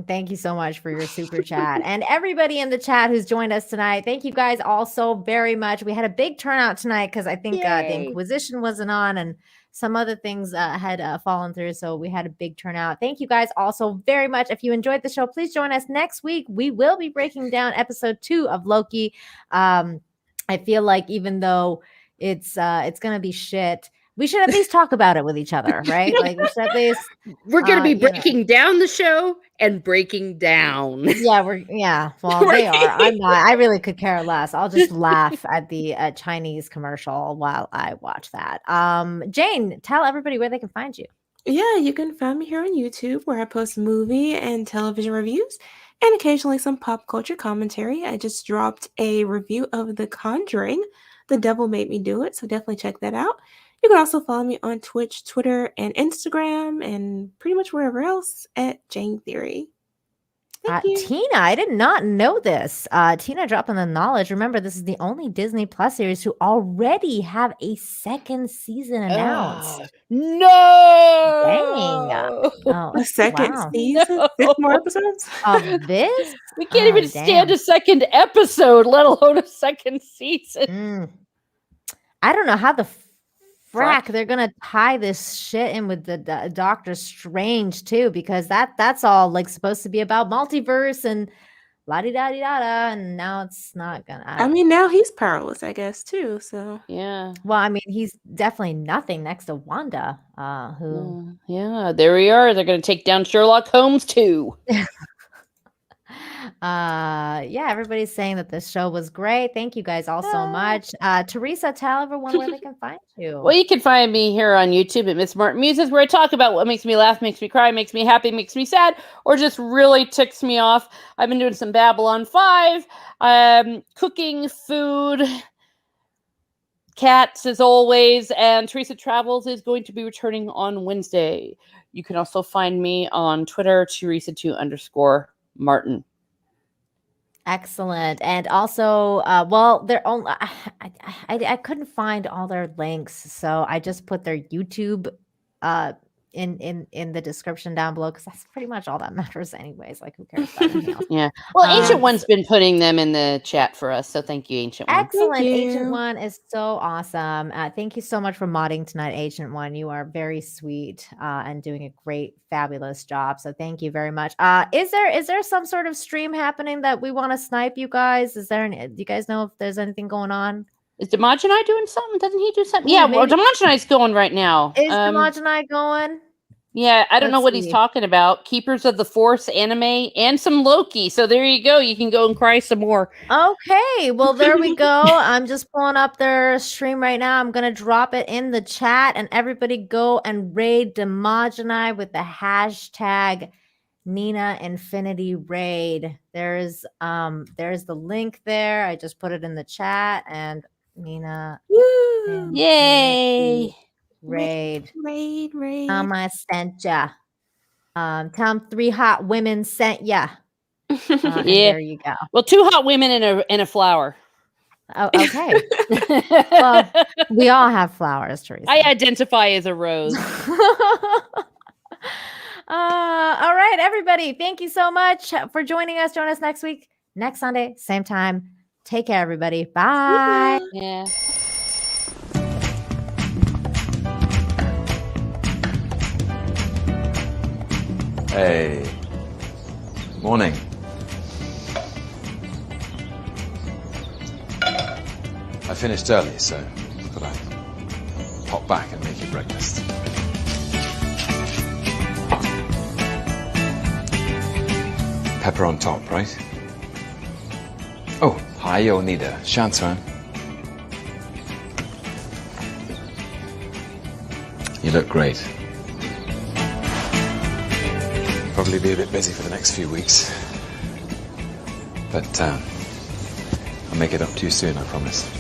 Thank you so much for your super chat. And everybody in the chat who's joined us tonight, thank you guys all so very much. We had a big turnout tonight because I think the Inquisition wasn't on and some other things had fallen through. So we had a big turnout. Thank you guys also very much. If you enjoyed the show, please join us next week. We will be breaking down episode 2 of Loki. I feel like even though it's going to be shit, we should at least talk about it with each other, right? Like we should at least. We're going to be breaking down the show and breaking down. Yeah. Well, they are. I'm not. I really could care less. I'll just laugh at the Chinese commercial while I watch that. Jayne, tell everybody where they can find you. Yeah, you can find me here on YouTube where I post movie and television reviews and occasionally some pop culture commentary. I just dropped a review of The Conjuring. The Devil Made Me Do It, so definitely check that out. You can also follow me on Twitch, Twitter, and Instagram, and pretty much wherever else at Jayne Theory. Thank you. Tina, I did not know this. Tina dropping the knowledge. Remember, this is the only Disney Plus series to already have a second season announced. No! Dang. A second season? 6 more episodes? Of this? We can't even stand a second episode, let alone a second season. I don't know how the frack they're gonna tie this shit in with the Doctor Strange too, because that's all like supposed to be about multiverse and la-di-da-di-da-da, and now it's not gonna. I mean, now he's powerless, I guess, too. So yeah. Well, I mean, he's definitely nothing next to Wanda. Yeah, there we are. They're gonna take down Sherlock Holmes too. Everybody's saying that this show was great. Thank you guys all so much. Teresa, tell everyone where they can find you. Well, you can find me here on YouTube at Miss Martin Muses, where I talk about what makes me laugh, makes me cry, makes me happy, makes me sad, or just really ticks me off. I've been doing some Babylon 5, cooking, food, cats as always, and Teresa Travels is going to be returning on Wednesday. You can also find me on Twitter, Teresa2_Martin. Excellent. And also, they're only I couldn't find all their links, so I just put their YouTube in the description down below, because that's pretty much all that matters anyways. Like, who cares about anything else? Yeah. Well, Ancient One's been putting them in the chat for us, so thank you, Ancient One. Excellent. Ancient One is so awesome. Thank you so much for modding tonight, Ancient One. You are very sweet and doing a great, fabulous job. So thank you very much. Is there some sort of stream happening that we want to snipe, you guys? Do you guys know if there's anything going on? Is Demogenai doing something? Doesn't he do something? Yeah, well, Demogenai's going right now. Is Demogenai going? Yeah, I don't know what he's talking about. Keepers of the Force anime and some Loki. So there you go. You can go and cry some more. Okay, well, there we go. I'm just pulling up their stream right now. I'm going to drop it in the chat, and everybody go and raid Demogenai with the hashtag Nina Infinity Raid. There's the link there. I just put it in the chat, and Nina. Woo! Yay! Raid. I sent ya. Tell them 3 hot women sent ya. Yeah. There you go. Well, 2 hot women in a flower. Oh, okay. Well, we all have flowers, Teresa. I identify as a rose. All right, everybody. Thank you so much for joining us. Join us next week, next Sunday, same time. Take care, everybody. Bye. Yeah. Hey. Morning. I finished early, so I thought I'd pop back and make you breakfast. Pepper on top, right? Oh, hi, you'll need a shantuan. You look great. Probably be a bit busy for the next few weeks. But I'll make it up to you soon, I promise.